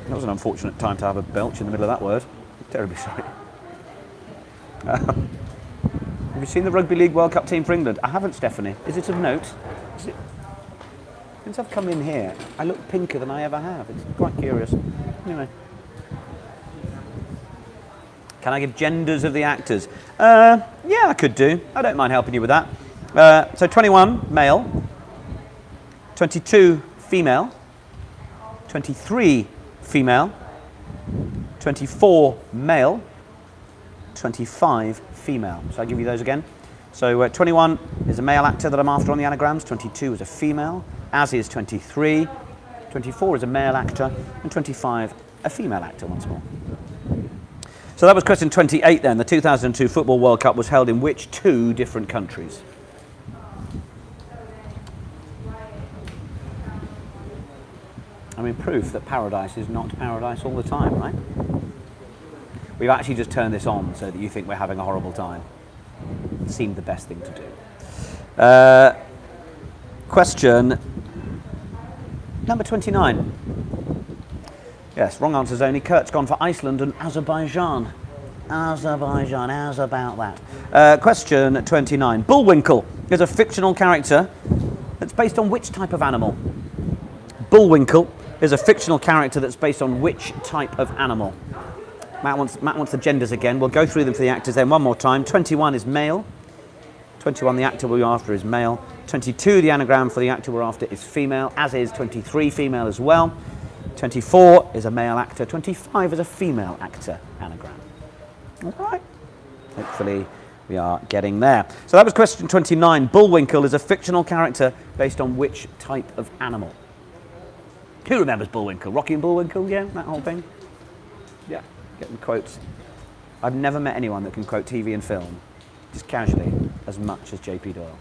That was an unfortunate time to have a belch in the middle of that word. Terribly sorry. Have you seen the Rugby League World Cup team for England? I haven't, Stephanie. Is it of note? Since I've come in here, I look pinker than I ever have. It's quite curious. Anyway. Can I give genders of the actors? Yeah, I could do. I don't mind helping you with that. So 21, male. 22, female. 23, female. 24, male. 25, female. So I'll give you those again. So 21 is a male actor that I'm after on the anagrams. 22 is a female, as is 23. 24 is a male actor, and 25 a female actor once more. So that was question 28 then. The 2002 Football World Cup was held in which 2 different countries? I mean, proof that paradise is not paradise all the time, right? We've actually just turned this on so that you think we're having a horrible time. It seemed the best thing to do. Question number 29. Yes, wrong answers only. Kurt's gone for Iceland and Azerbaijan. Azerbaijan, how's about that? Question 29. Bullwinkle is a fictional character that's based on which type of animal? Bullwinkle is a fictional character that's based on which type of animal? Matt wants the genders again. We'll go through them for the actors then one more time. 21 is male. 21, the actor we're after, is male. 22, the anagram for the actor we're after, is female, as is 23, female as well. 24 is a male actor. 25 is a female actor anagram. All right. Hopefully we are getting there. So that was question 29. Bullwinkle is a fictional character based on which type of animal? Who remembers Bullwinkle? Rocky and Bullwinkle, yeah, that whole thing? Yeah, getting quotes. I've never met anyone that can quote TV and film, just casually, as much as J.P. Doyle.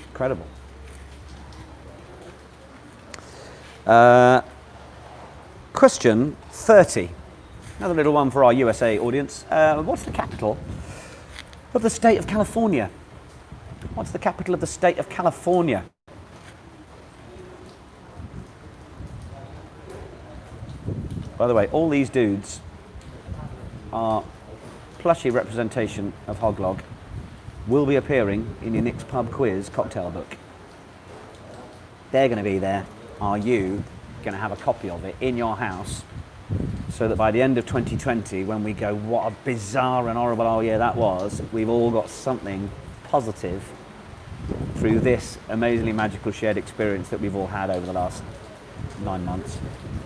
Incredible. Question 30. Another little one for our USA audience. What's the capital of the state of California? What's the capital of the state of California? By the way, all these dudes are plushy representation of Hoglog, will be appearing in your Nick's Pub Quiz cocktail book. They're going to be there. Are you going to have a copy of it in your house so that by the end of 2020, when we go, what a bizarre and horrible, oh yeah, that was, we've all got something positive through this amazingly magical shared experience that we've all had over the last 9 months,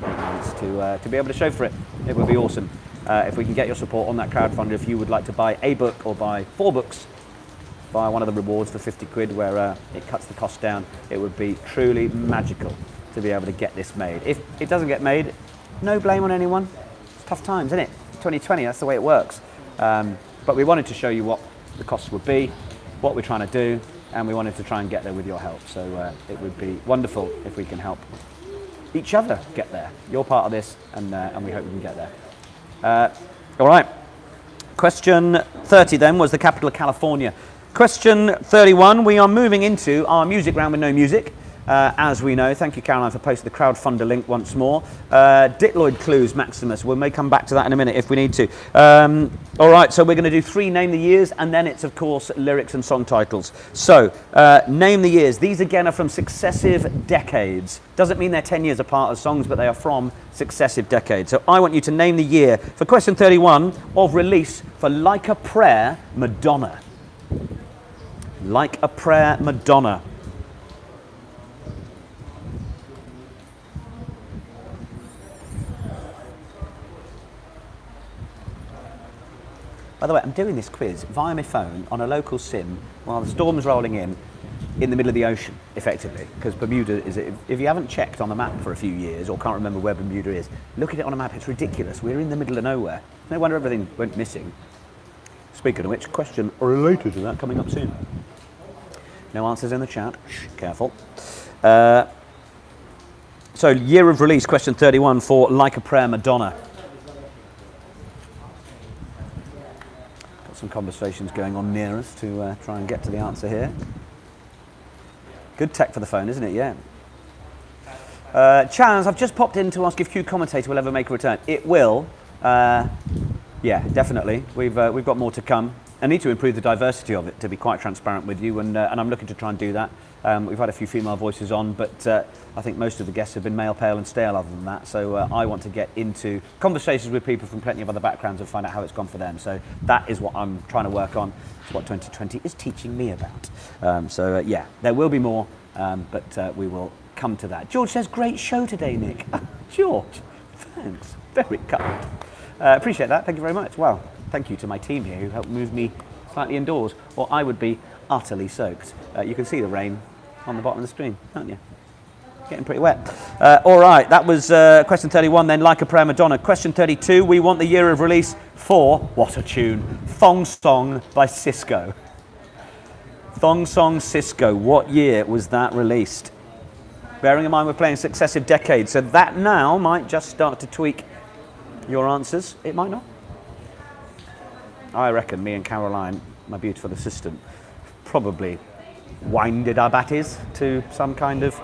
8 months to be able to show for it. It would be awesome if we can get your support on that crowdfunder. If you would like to buy a book or buy 4 books, buy one of the rewards for 50 quid where it cuts the cost down, it would be truly magical to be able to get this made. If it doesn't get made, no blame on anyone. It's tough times, isn't it? 2020, that's the way it works. But we wanted to show you what the costs would be, what we're trying to do, and we wanted to try and get there with your help. So it would be wonderful if we can help each other get there. You're part of this, and we hope we can get there. All right. Question 30 then was the capital of California. Question 31, we are moving into our music round with no music. As we know, thank you Caroline for posting the crowdfunder link once more. Diploid clues, Maximus. We may come back to that in a minute if we need to. All right, so we're going to do 3 name the years, and then it's of course lyrics and song titles. So name the years. These again are from successive decades. Doesn't mean they're 10 years apart as songs, but they are from successive decades. So I want you to name the year for question 31 of release for Like a Prayer, Madonna. Like a Prayer, Madonna. By the way, I'm doing this quiz via my phone on a local sim while the storm's rolling in the middle of the ocean, effectively, because Bermuda is, if you haven't checked on the map for a few years or can't remember where Bermuda is, look at it on a map, it's ridiculous. We're in the middle of nowhere. No wonder everything went missing. Speaking of which, question related to that coming up soon. No answers in the chat. Shh, careful. So, year of release, question 31 for Like a Prayer, Madonna. Got some conversations going on near us to try and get to the answer here. Good tech for the phone, isn't it? Yeah. Chaz, I've just popped in to ask if Q Commentator will ever make a return. It will. Yeah, definitely. We've got more to come. I need to improve the diversity of it, to be quite transparent with you, and I'm looking to try and do that. We've had a few female voices on, but I think most of the guests have been male, pale and stale other than that, so I want to get into conversations with people from plenty of other backgrounds and find out how it's gone for them. So that is what I'm trying to work on. It's what 2020 is teaching me about. Yeah, there will be more, but we will come to that. George says, great show today, Nick. George, thanks. Very kind. Appreciate that. Thank you very much. Well, thank you to my team here who helped move me slightly indoors, or I would be utterly soaked. You can see the rain on the bottom of the screen, can't you? Getting pretty wet. All right, that was question 31 then, Like a Prayer Madonna. Question 32, we want the year of release for, what a tune, Thong Song by Cisco. Thong Song Cisco, what year was that released? Bearing in mind we're playing successive decades, so that now might just start to tweak your answers. It might not. I reckon me and Caroline, my beautiful assistant, probably winded our batties to some kind of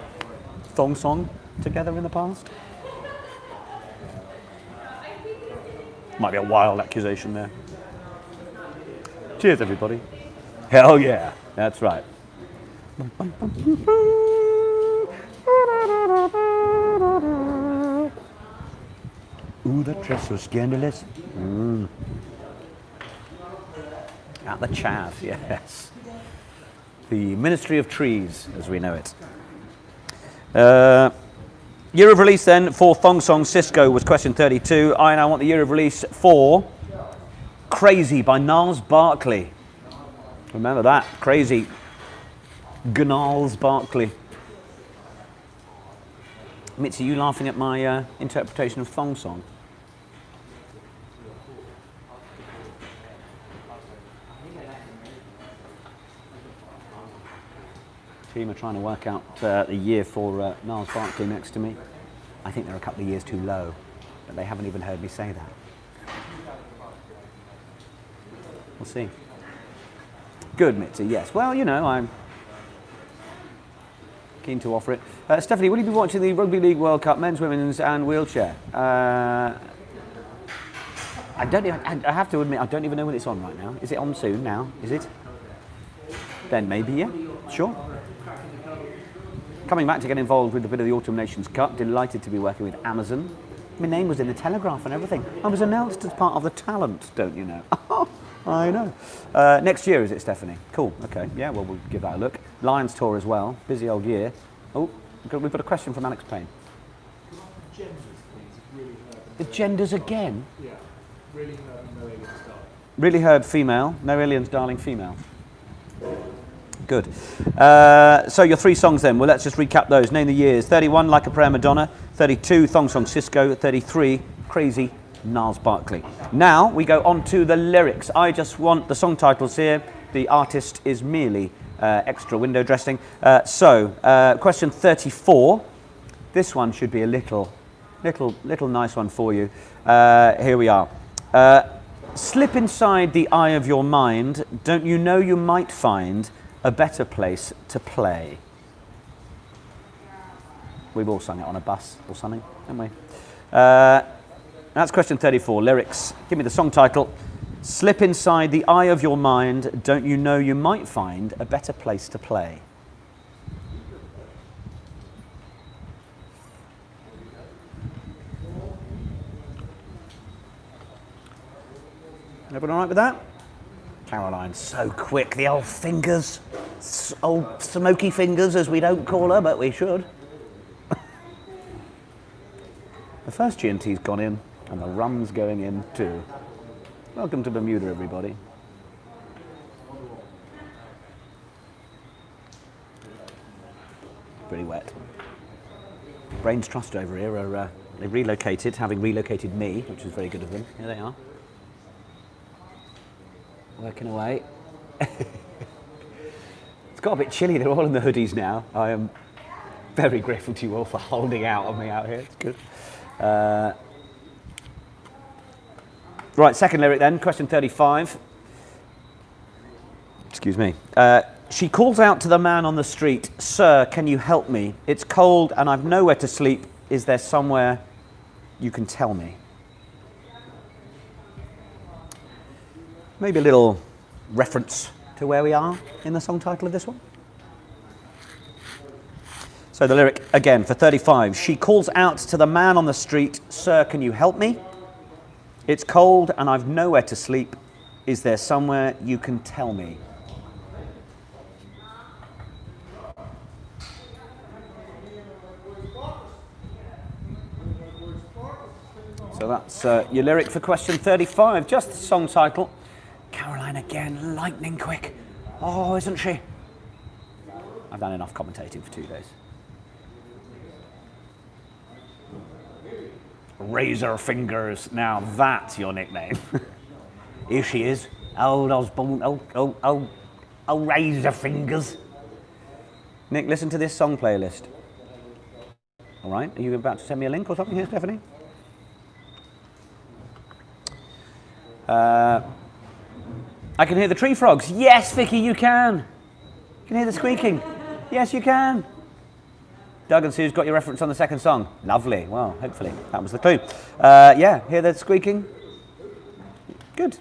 thong song together in the past. Might be a wild accusation there. Cheers, everybody. Hell yeah, that's right. Ooh, that dress so scandalous. At the chav, yes. The Ministry of Trees, as we know it. Year of release then for Thong Song Cisco was question 32. I now want the year of release for Crazy by Gnarls Barkley. Remember that, Crazy. Gnarls Barkley. Mitzi, you laughing at my interpretation of Thong Song? Team are trying to work out the year for Gnarls Barkley next to me. I think they're a couple of years too low, but they haven't even heard me say that. We'll see. Good, Mitzi, yes. Well, you know, I'm keen to offer it. Stephanie, will you be watching the Rugby League World Cup, men's, women's and wheelchair? I have to admit, I don't even know when it's on right now. Is it on soon now? Is it? Then maybe, yeah, sure. Coming back to get involved with a bit of the Autumn Nations Cup, delighted to be working with Amazon. My name was in the Telegraph and everything. I was announced as part of the talent, don't you know? I know. Next year, is it, Stephanie? Cool, okay. Yeah, well, we'll give that a look. Lions tour as well. Busy old year. Oh, we've got a question from Alex Payne. Genders, please. Really heard. The genders again? Yeah. Really heard no aliens darling. Really heard female. No aliens darling female. Good. So your three songs then. Well, let's just recap those. Name the years. 31, Like a Prayer Madonna. 32, Thong Song Cisco. 33, Crazy, Gnarls Barkley. Now we go on to the lyrics. I just want the song titles here. The artist is merely extra window dressing. Question 34. This one should be a little nice one for you. Here we are. Slip inside the eye of your mind. Don't you know you might find a better place to play? We've all sung it on a bus or something, haven't we? That's question 34. Lyrics. Give me the song title. Slip inside the eye of your mind. Don't you know you might find a better place to play? Everyone all right with that? Caroline, so quick, the old fingers. Old smoky fingers, as we don't call her, but we should. The first G&T's gone in, and the rum's going in too. Welcome to Bermuda, everybody. Pretty wet. Brains Trust over here are they relocated, having relocated me, which was very good of them. Here they are. Working away. It's got a bit chilly, they're all in the hoodies now. I am very grateful to you all for holding out on me out here, it's good. Right, second lyric then, question 35. Excuse me. She calls out to the man on the street, "Sir, can you help me? It's cold and I've nowhere to sleep. Is there somewhere you can tell me?" Maybe a little reference to where we are in the song title of this one? So the lyric again for 35. She calls out to the man on the street, "Sir, can you help me? It's cold and I've nowhere to sleep. Is there somewhere you can tell me?" So that's your lyric for question 35. Just the song title. Caroline again, lightning quick. Oh, isn't she? I've done enough commentating for 2 days. Razor Fingers. Now that's your nickname. Here she is. Old Osborne. Oh, Razor Fingers. Nick, listen to this song playlist. All right. Are you about to send me a link or something here, Stephanie? I can hear the tree frogs. Yes, Vicky, you can. You can hear the squeaking. Yes, you can. Doug and Sue's got your reference on the second song. Lovely. Well, hopefully that was the clue. Yeah, hear the squeaking? Good.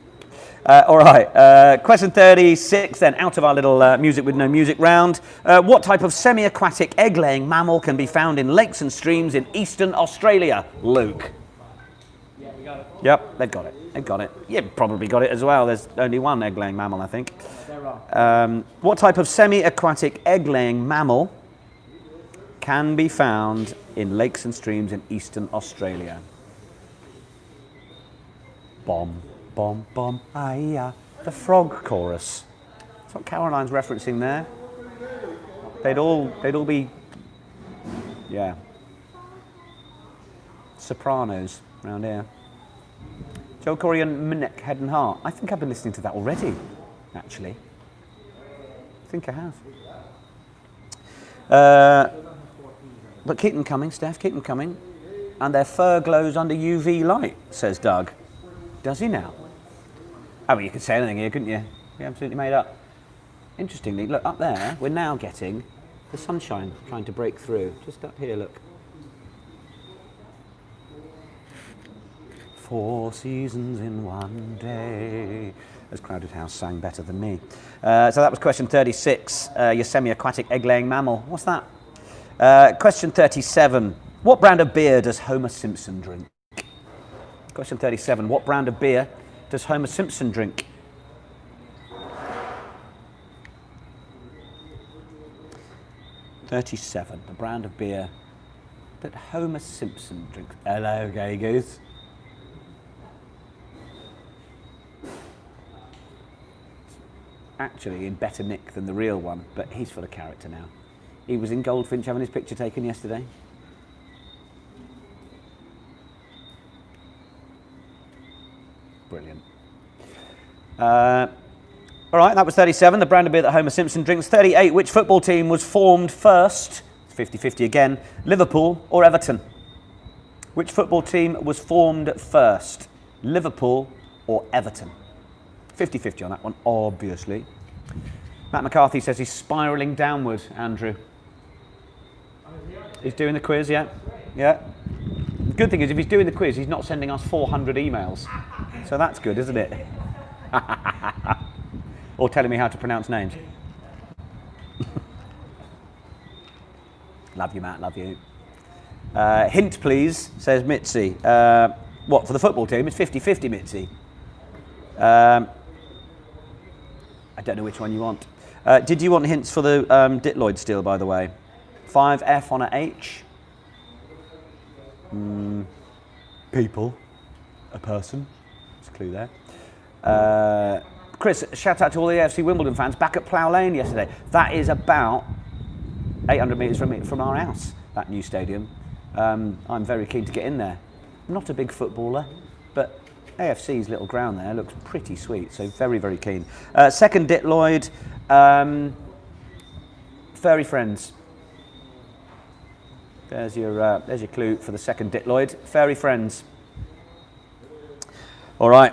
All right. Question 36 then, out of our little music with no music round. What type of semi-aquatic egg-laying mammal can be found in lakes and streams in eastern Australia? Luke. Yeah, we got it. Yep, they've got it. They've got it. You've probably got it as well. There's only one egg-laying mammal, I think. They're wrong. What type of semi-aquatic egg-laying mammal can be found in lakes and streams in eastern Australia? Bom, bom, bom, ah, the frog chorus. That's what Caroline's referencing there. They'd all be, yeah, sopranos around here. Joe Corey and Minnick, Head and Heart. I think I've been listening to that already, actually. I think I have. But keep them coming, Steph, keep them coming. And their fur glows under UV light, says Doug. Does he now? I mean, you could say anything here, couldn't you? You absolutely made up. Interestingly, look, up there, we're now getting the sunshine trying to break through. Just up here, look. 4 seasons in one day. As Crowded House sang better than me. So that was question 36, your semi-aquatic egg-laying mammal. What's that? Question 37. What brand of beer does Homer Simpson drink? Question 37. What brand of beer does Homer Simpson drink? (37) The brand of beer that Homer Simpson drinks. Hello, Gay Goose. Actually in better nick than the real one, but he's full of character now. He was in Goldfinch having his picture taken yesterday. Brilliant. All right, that was 37, the brand of beer that Homer Simpson drinks. 38, which football team was formed first? It's 50-50 again. Liverpool or Everton? Which football team was formed first? Liverpool or Everton? 50-50 on that one, obviously. Matt McCarthy says he's spiralling downward, Andrew. He's doing the quiz, yeah? Yeah. The good thing is, if he's doing the quiz, he's not sending us 400 emails. So that's good, isn't it? Or telling me how to pronounce names. Love you, Matt, love you. Hint, please, says Mitzi. What, for the football team? It's 50-50, Mitzi. I don't know which one you want. Did you want hints for the Ditloid steel, by the way? 5F on a H. People. A person. There's a clue there. Chris, shout out to all the AFC Wimbledon fans back at Plough Lane yesterday. That is about 800 metres from our house, that new stadium. I'm very keen to get in there. I'm not a big footballer, but AFC's little ground there looks pretty sweet, so very, very keen. Second Ditloid, Furry Friends. There's your clue for the second Ditloid. Furry Friends. All right,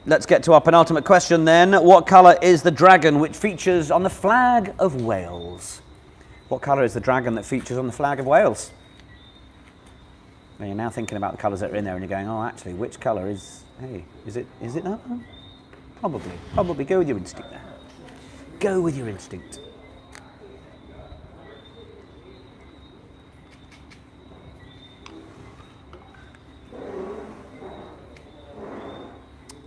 let's get to our penultimate question then. What colour is the dragon which features on the flag of Wales? What colour is the dragon that features on the flag of Wales? Now you're now thinking about the colours that are in there and you're going, oh, actually, which colour is, hey, is it that one? Probably go with your instinct there. Go with your instinct.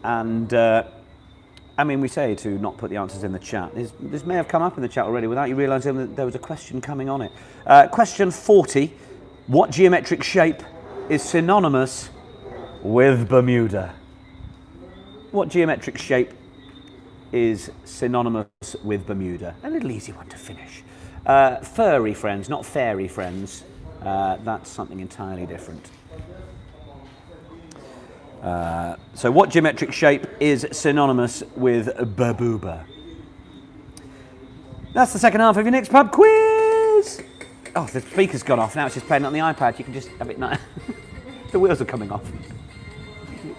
And I mean, we say to not put the answers in the chat. This may have come up in the chat already without you realising that there was a question coming on it. Question 40. What geometric shape is synonymous with Bermuda? What geometric shape is synonymous with Bermuda? A little easy one to finish. Furry friends, not fairy friends. That's something entirely different. So what geometric shape is synonymous with Bermuda? That's the second half of your next pub quiz. Oh, the speaker's gone off. Now it's just playing on the iPad. You can just have it now. The wheels are coming off.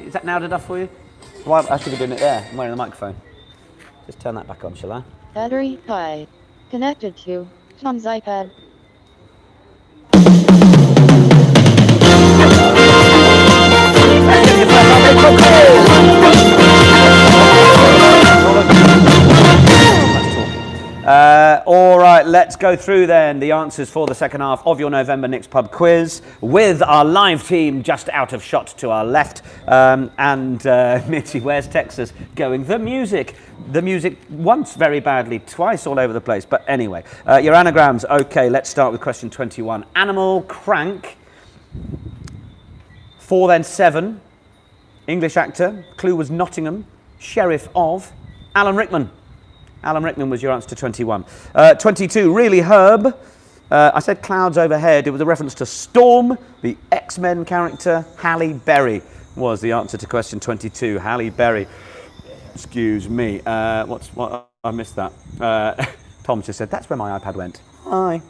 Is that loud enough for you? Well, I should be doing it there. I'm wearing the microphone. Just turn that back on, shall I? Battery high. Connected to Tom's iPad. All right, let's go through then the answers for the second half of your November Nick's Pub quiz with our live team just out of shot to our left. Mitchie, where's Texas going? The music once very badly, twice all over the place. But anyway, your anagrams. Okay, let's start with question 21. Animal, crank. 4 then 7. English actor. Clue was Nottingham. Sheriff of. Alan Rickman. Alan Rickman was your answer to 21. 22, really Herb. I said clouds overhead. It was a reference to Storm, the X-Men character. Halle Berry was the answer to question 22. Halle Berry. Excuse me. What? I missed that. Tom just said, that's where my iPad went. Hi.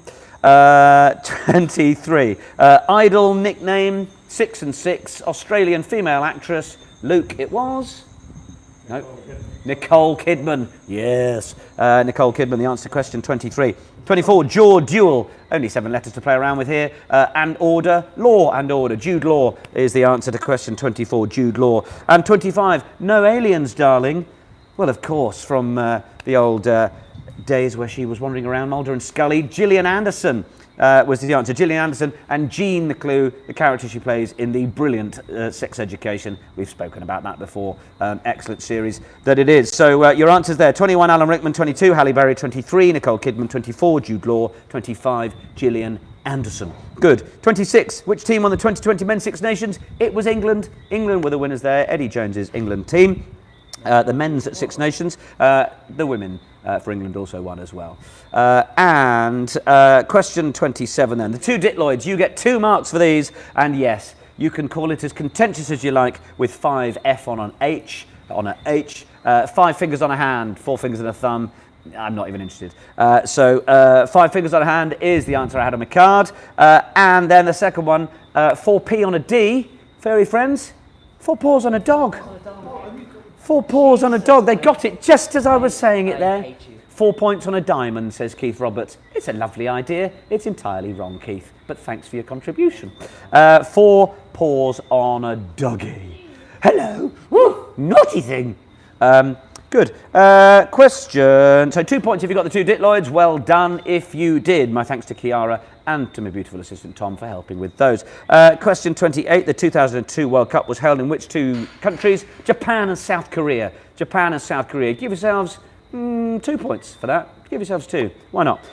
23. Idol nickname, 6 and 6. Australian female actress. Luke, it was? No. Nicole Kidman. Yes. Nicole Kidman, the answer to question 23. 24, Jaw Duel. Only 7 letters to play around with here. And order, Law and Order. Jude Law is the answer to question 24, Jude Law. And 25, No Aliens, Darling. Well, of course, from the old days where she was wandering around Mulder and Scully. Jillian Anderson was the answer. Jillian Anderson and Jean the clue, the character she plays in the brilliant Sex Education. We've spoken about that before. Excellent series that it is. So your answers there. 21, Alan Rickman. 22, Halle Berry. 23, Nicole Kidman. 24, Jude Law. 25, Gillian Anderson. Good. 26, which team won the 2020 Men's Six Nations? It was England. England were the winners there. Eddie Jones's England team. The men's at Six Nations. The women for England also won as well. Question 27 then. The two Ditloids, you get 2 marks for these. And yes, you can call it as contentious as you like with 5 F on an H, 5 fingers on a hand, 4 fingers and a thumb. I'm not even interested. 5 fingers on a hand is the answer I had on my card. And then the second one, 4P on a D. Fairy friends, 4 paws on a dog. 4 paws on a dog. They got it just as I was saying it there. 4 points on a diamond, says Keith Roberts. It's a lovely idea. It's entirely wrong, Keith, but thanks for your contribution. 4 paws on a doggy. Hello. Woo, naughty thing. Good. Question. So 2 points if you got the 2 Ditloids. Well done if you did. My thanks to Kiara and to my beautiful assistant Tom for helping with those. Question 28. The 2002 World Cup was held in which 2 countries? Japan and South Korea. Japan and South Korea. Give yourselves 2 points for that. Give yourselves 2. Why not?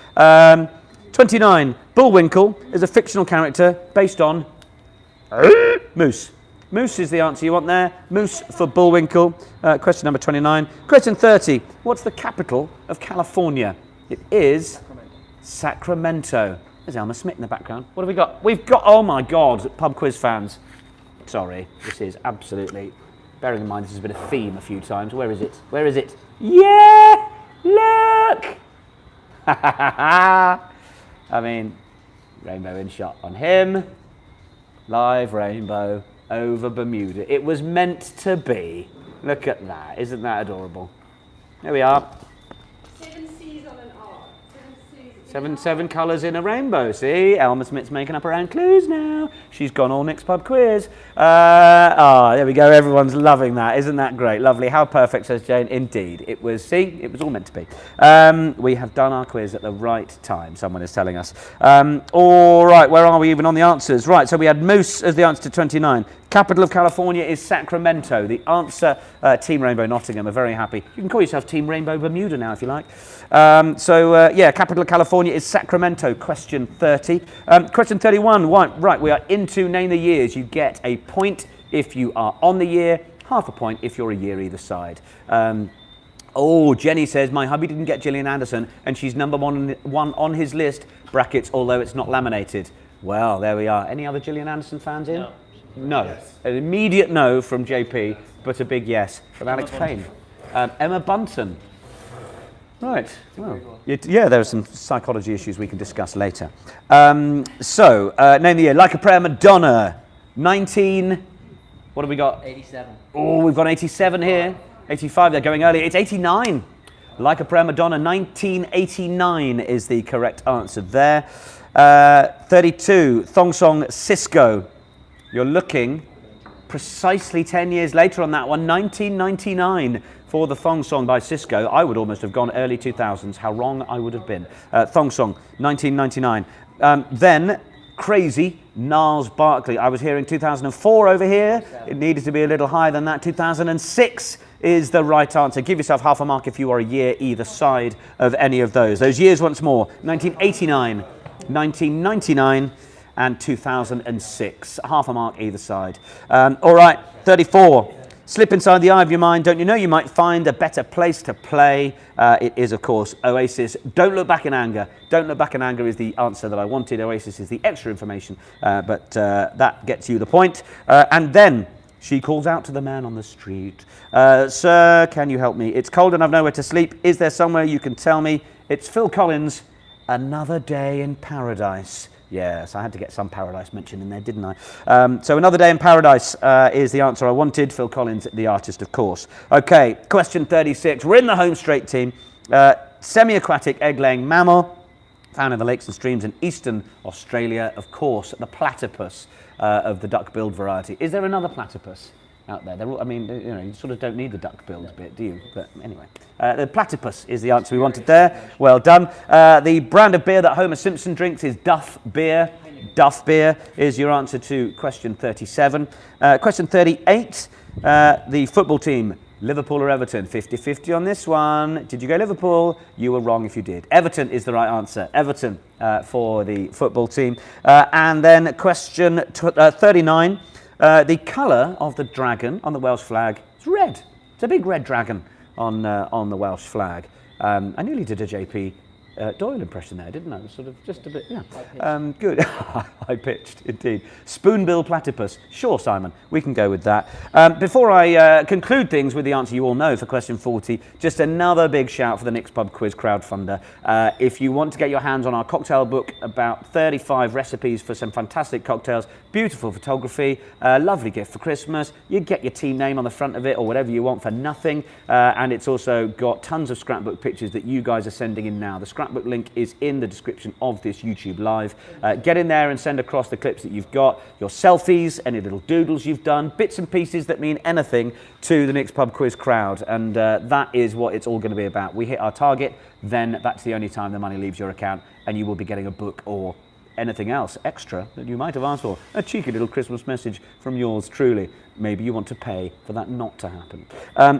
29. Bullwinkle is a fictional character based on Moose. Moose is the answer you want there. Moose for Bullwinkle. Question number 29. Question 30. What's the capital of California? It is Sacramento. There's Elmer Smith in the background. What have we got? We've got, oh my God, pub quiz fans. Sorry, this is absolutely, bearing in mind this has been a theme a few times. Where is it? Where is it? Yeah, look. I mean, rainbow in shot on him. Live rainbow over Bermuda. It was meant to be. Look at that. Isn't that adorable? There we are. 7 C's on an R. 7 C's. Seven colours in a rainbow. See, Elma Smith's making up her own clues now. She's gone all Nick's Pub Quiz. There we go. Everyone's loving that. Isn't that great? Lovely. How perfect, says Jane. Indeed. It was, see, it was all meant to be. We have done our quiz at the right time, someone is telling us. All right, where are we even on the answers? Right, so we had Moose as the answer to 29. Capital of California is Sacramento. The answer, Team Rainbow Nottingham, are very happy. You can call yourself Team Rainbow Bermuda now if you like. Capital of California is Sacramento. Question 30. Question 31. Right, we are into Name the Years. You get a point if you are on the year, half a point if you're a year either side. Jenny says, my hubby didn't get Jillian Anderson and she's number one on his list, brackets, although it's not laminated. Well, there we are. Any other Jillian Anderson fans in? No. Yes. An immediate no from JP, but a big yes from Alex Payne. Emma Bunton. Right. Well, there are some psychology issues we can discuss later. Name the year. Like a Prayer, Madonna. 19... What have we got? 87. Oh, we've got 87 here. 85, they're going early. It's 89. Like a Prayer, Madonna. 1989 is the correct answer there. 32, Thong Song, Cisco. You're looking precisely 10 years later on that one, 1999 for the Thong Song by Cisco. I would almost have gone early 2000s. How wrong I would have been. Thong Song, 1999. Then Crazy, Gnarls Barkley. I was hearing 2004 over here. It needed to be a little higher than that. 2006 is the right answer. Give yourself half a mark if you are a year either side of any of those. Those years once more, 1989, 1999, and 2006. Half a mark either side. All right, 34. Slip inside the eye of your mind. Don't you know you might find a better place to play? It is, of course, Oasis. Don't look back in anger. Don't look back in anger is the answer that I wanted. Oasis is the extra information, but that gets you the point. And then she calls out to the man on the street. Sir, can you help me? It's cold and I've nowhere to sleep. Is there somewhere you can tell me? It's Phil Collins, Another Day in Paradise. Yes, I had to get some Paradise mentioned in there, didn't I? So Another Day in Paradise is the answer I wanted. Phil Collins, the artist, of course. Okay, question 36. We're in the home straight team. Semi-aquatic egg-laying mammal, found in the lakes and streams in eastern Australia. Of course, the platypus of the duck-billed variety. Is there another platypus out there? You sort of don't need the duck-billed bit, do you? But anyway, the platypus is the answer we wanted there. Well done. The brand of beer that Homer Simpson drinks is Duff Beer. Duff Beer is your answer to question 37. Question 38, the football team, Liverpool or Everton? 50-50 on this one. Did you go Liverpool? You were wrong if you did. Everton is the right answer. Everton for the football team. And then question 39. The colour of the dragon on the Welsh flag is red. It's a big red dragon on the Welsh flag. I nearly did a JP Doyle impression there, didn't I? Sort of just a bit, yeah. Good. High-pitched, indeed. Spoonbill platypus. Sure, Simon, we can go with that. Before I conclude things with the answer you all know for question 40, just another big shout for the Nick's Pub Quiz crowdfunder. If you want to get your hands on our cocktail book, about 35 recipes for some fantastic cocktails, beautiful photography, lovely gift for Christmas. You get your team name on the front of it or whatever you want for nothing. And it's also got tons of scrapbook pictures that you guys are sending in now. The scrapbook link is in the description of this YouTube live. Get in there and send across the clips that you've got, your selfies, any little doodles you've done, bits and pieces that mean anything to the Nick's Pub Quiz crowd. And that is what it's all going to be about. We hit our target, then that's the only time the money leaves your account and you will be getting a book or anything else extra that you might have asked for. A cheeky little Christmas message from yours truly. Maybe you want to pay for that not to happen.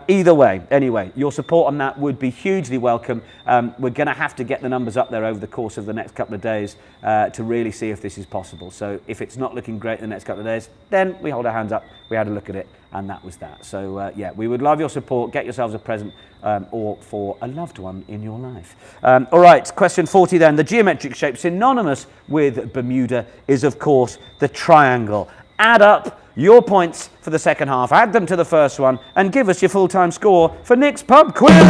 Either way, anyway, your support on that would be hugely welcome. We're going to have to get the numbers up there over the course of the next couple of days to really see if this is possible. So if it's not looking great in the next couple of days, then we hold our hands up, we had a look at it, and that was that. So yeah, we would love your support. Get yourselves a present or for a loved one in your life. All right, question 40 then. The geometric shape synonymous with Bermuda is, of course, the triangle. Add up your points for the second half, add them to the first one, and give us your full-time score for Nick's Pub Quiz! Enjoy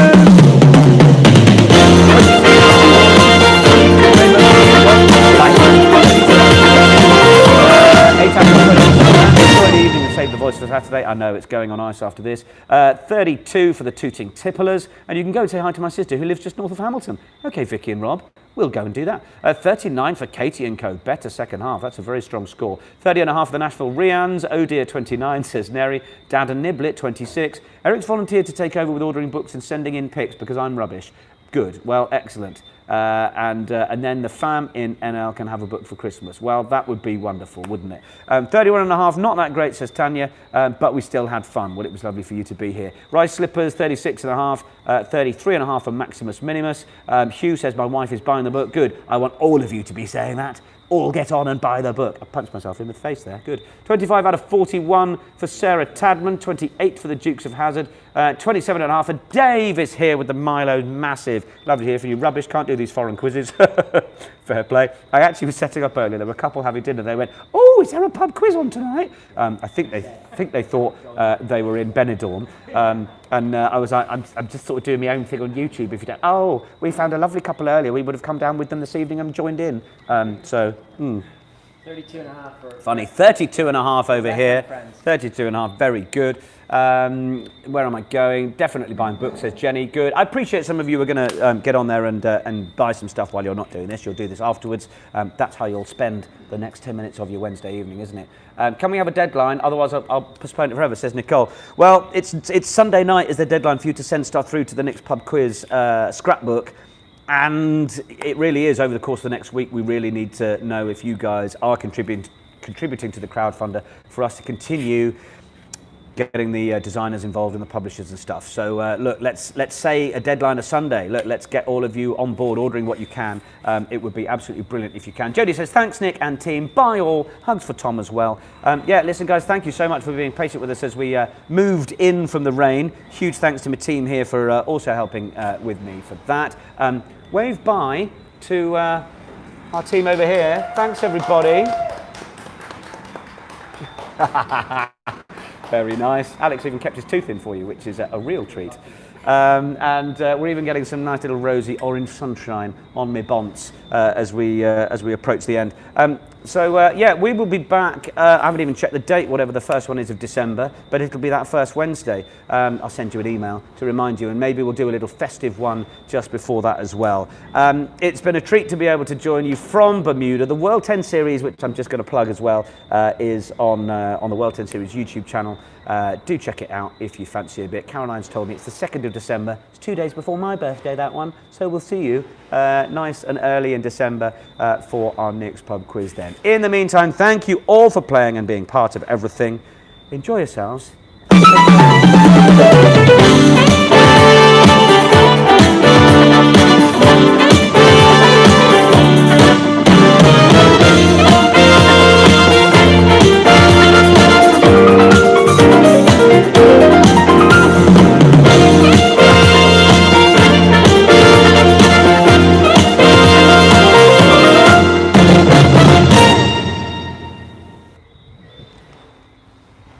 the evening and save the voice for Saturday. I know it's going on ice after this. 32 for the Tooting Tipplers. And you can go and say hi to my sister who lives just north of Hamilton. Okay, Vicky and Rob. We'll go and do that. 39 for Katie and Co. Better second half. That's a very strong score. 30.5 for the Nashville Rians. Oh dear, 29, says Neri. Dad and Niblet, 26. Eric's volunteered to take over with ordering books and sending in pics because I'm rubbish. Good. Well, excellent. And then the fam in NL can have a book for Christmas. Well, that would be wonderful, wouldn't it? 31.5, not that great, says Tanya, but we still had fun. Well, it was lovely for you to be here. Rice Slippers, 36.5, 33.5 for Maximus Minimus. Hugh says, my wife is buying the book. Good. I want all of you to be saying that. All get on and buy the book. I punched myself in the face there. Good. 25 out of 41 for Sarah Tadman. 28 for the Dukes of Hazzard. 27.5 for Dave is here with the Milo Massive. Lovely to hear from you. Rubbish, can't do these foreign quizzes. Fair play. I actually was setting up earlier. There were a couple having dinner. They went, oh, is there a pub quiz on tonight? I think they thought they were in Benidorm. I was like, I'm just sort of doing my own thing on YouTube. If you don't, oh, we found a lovely couple earlier. We would have come down with them this evening and joined in. 32.5 for... Funny, 32.5 over here. 32.5, very good. Where am I going? Definitely buying books, says Jenny. Good. I appreciate some of you are going to get on there and buy some stuff while you're not doing this. You'll do this afterwards. That's how you'll spend the next 10 minutes of your Wednesday evening, isn't it? Can we have a deadline? Otherwise, I'll postpone it forever, says Nicole. Well, it's Sunday night is the deadline for you to send stuff through to the next pub quiz scrapbook. And it really is over the course of the next week. We really need to know if you guys are contributing to the crowdfunder for us to continue getting the designers involved and the publishers and stuff. So look, let's say a deadline of Sunday. Look, let's get all of you on board ordering what you can. It would be absolutely brilliant if you can. Jodie says, thanks Nick and team. Bye all. Hugs for Tom as well. Yeah, listen guys, thank you so much for being patient with us as we moved in from the rain. Huge thanks to my team here for also helping with me for that. Wave bye to our team over here. Thanks everybody. Very nice. Alex even kept his tooth in for you, which is a real treat. And we're even getting some nice little rosy orange sunshine on my bonts as we approach the end. Yeah, we will be back. I haven't even checked the date, whatever the first one is of December, but it'll be that first Wednesday. I'll send you an email to remind you, and maybe we'll do a little festive one just before that as well. It's been a treat to be able to join you from Bermuda. The World 10 Series, which I'm just going to plug as well, is on the World 10 Series YouTube channel. Do check it out if you fancy a bit. Caroline's told me it's the 2nd of December. It's 2 days before my birthday, that one. So we'll see you nice and early in December for our next pub quiz then. In the meantime, thank you all for playing and being part of everything. Enjoy yourselves.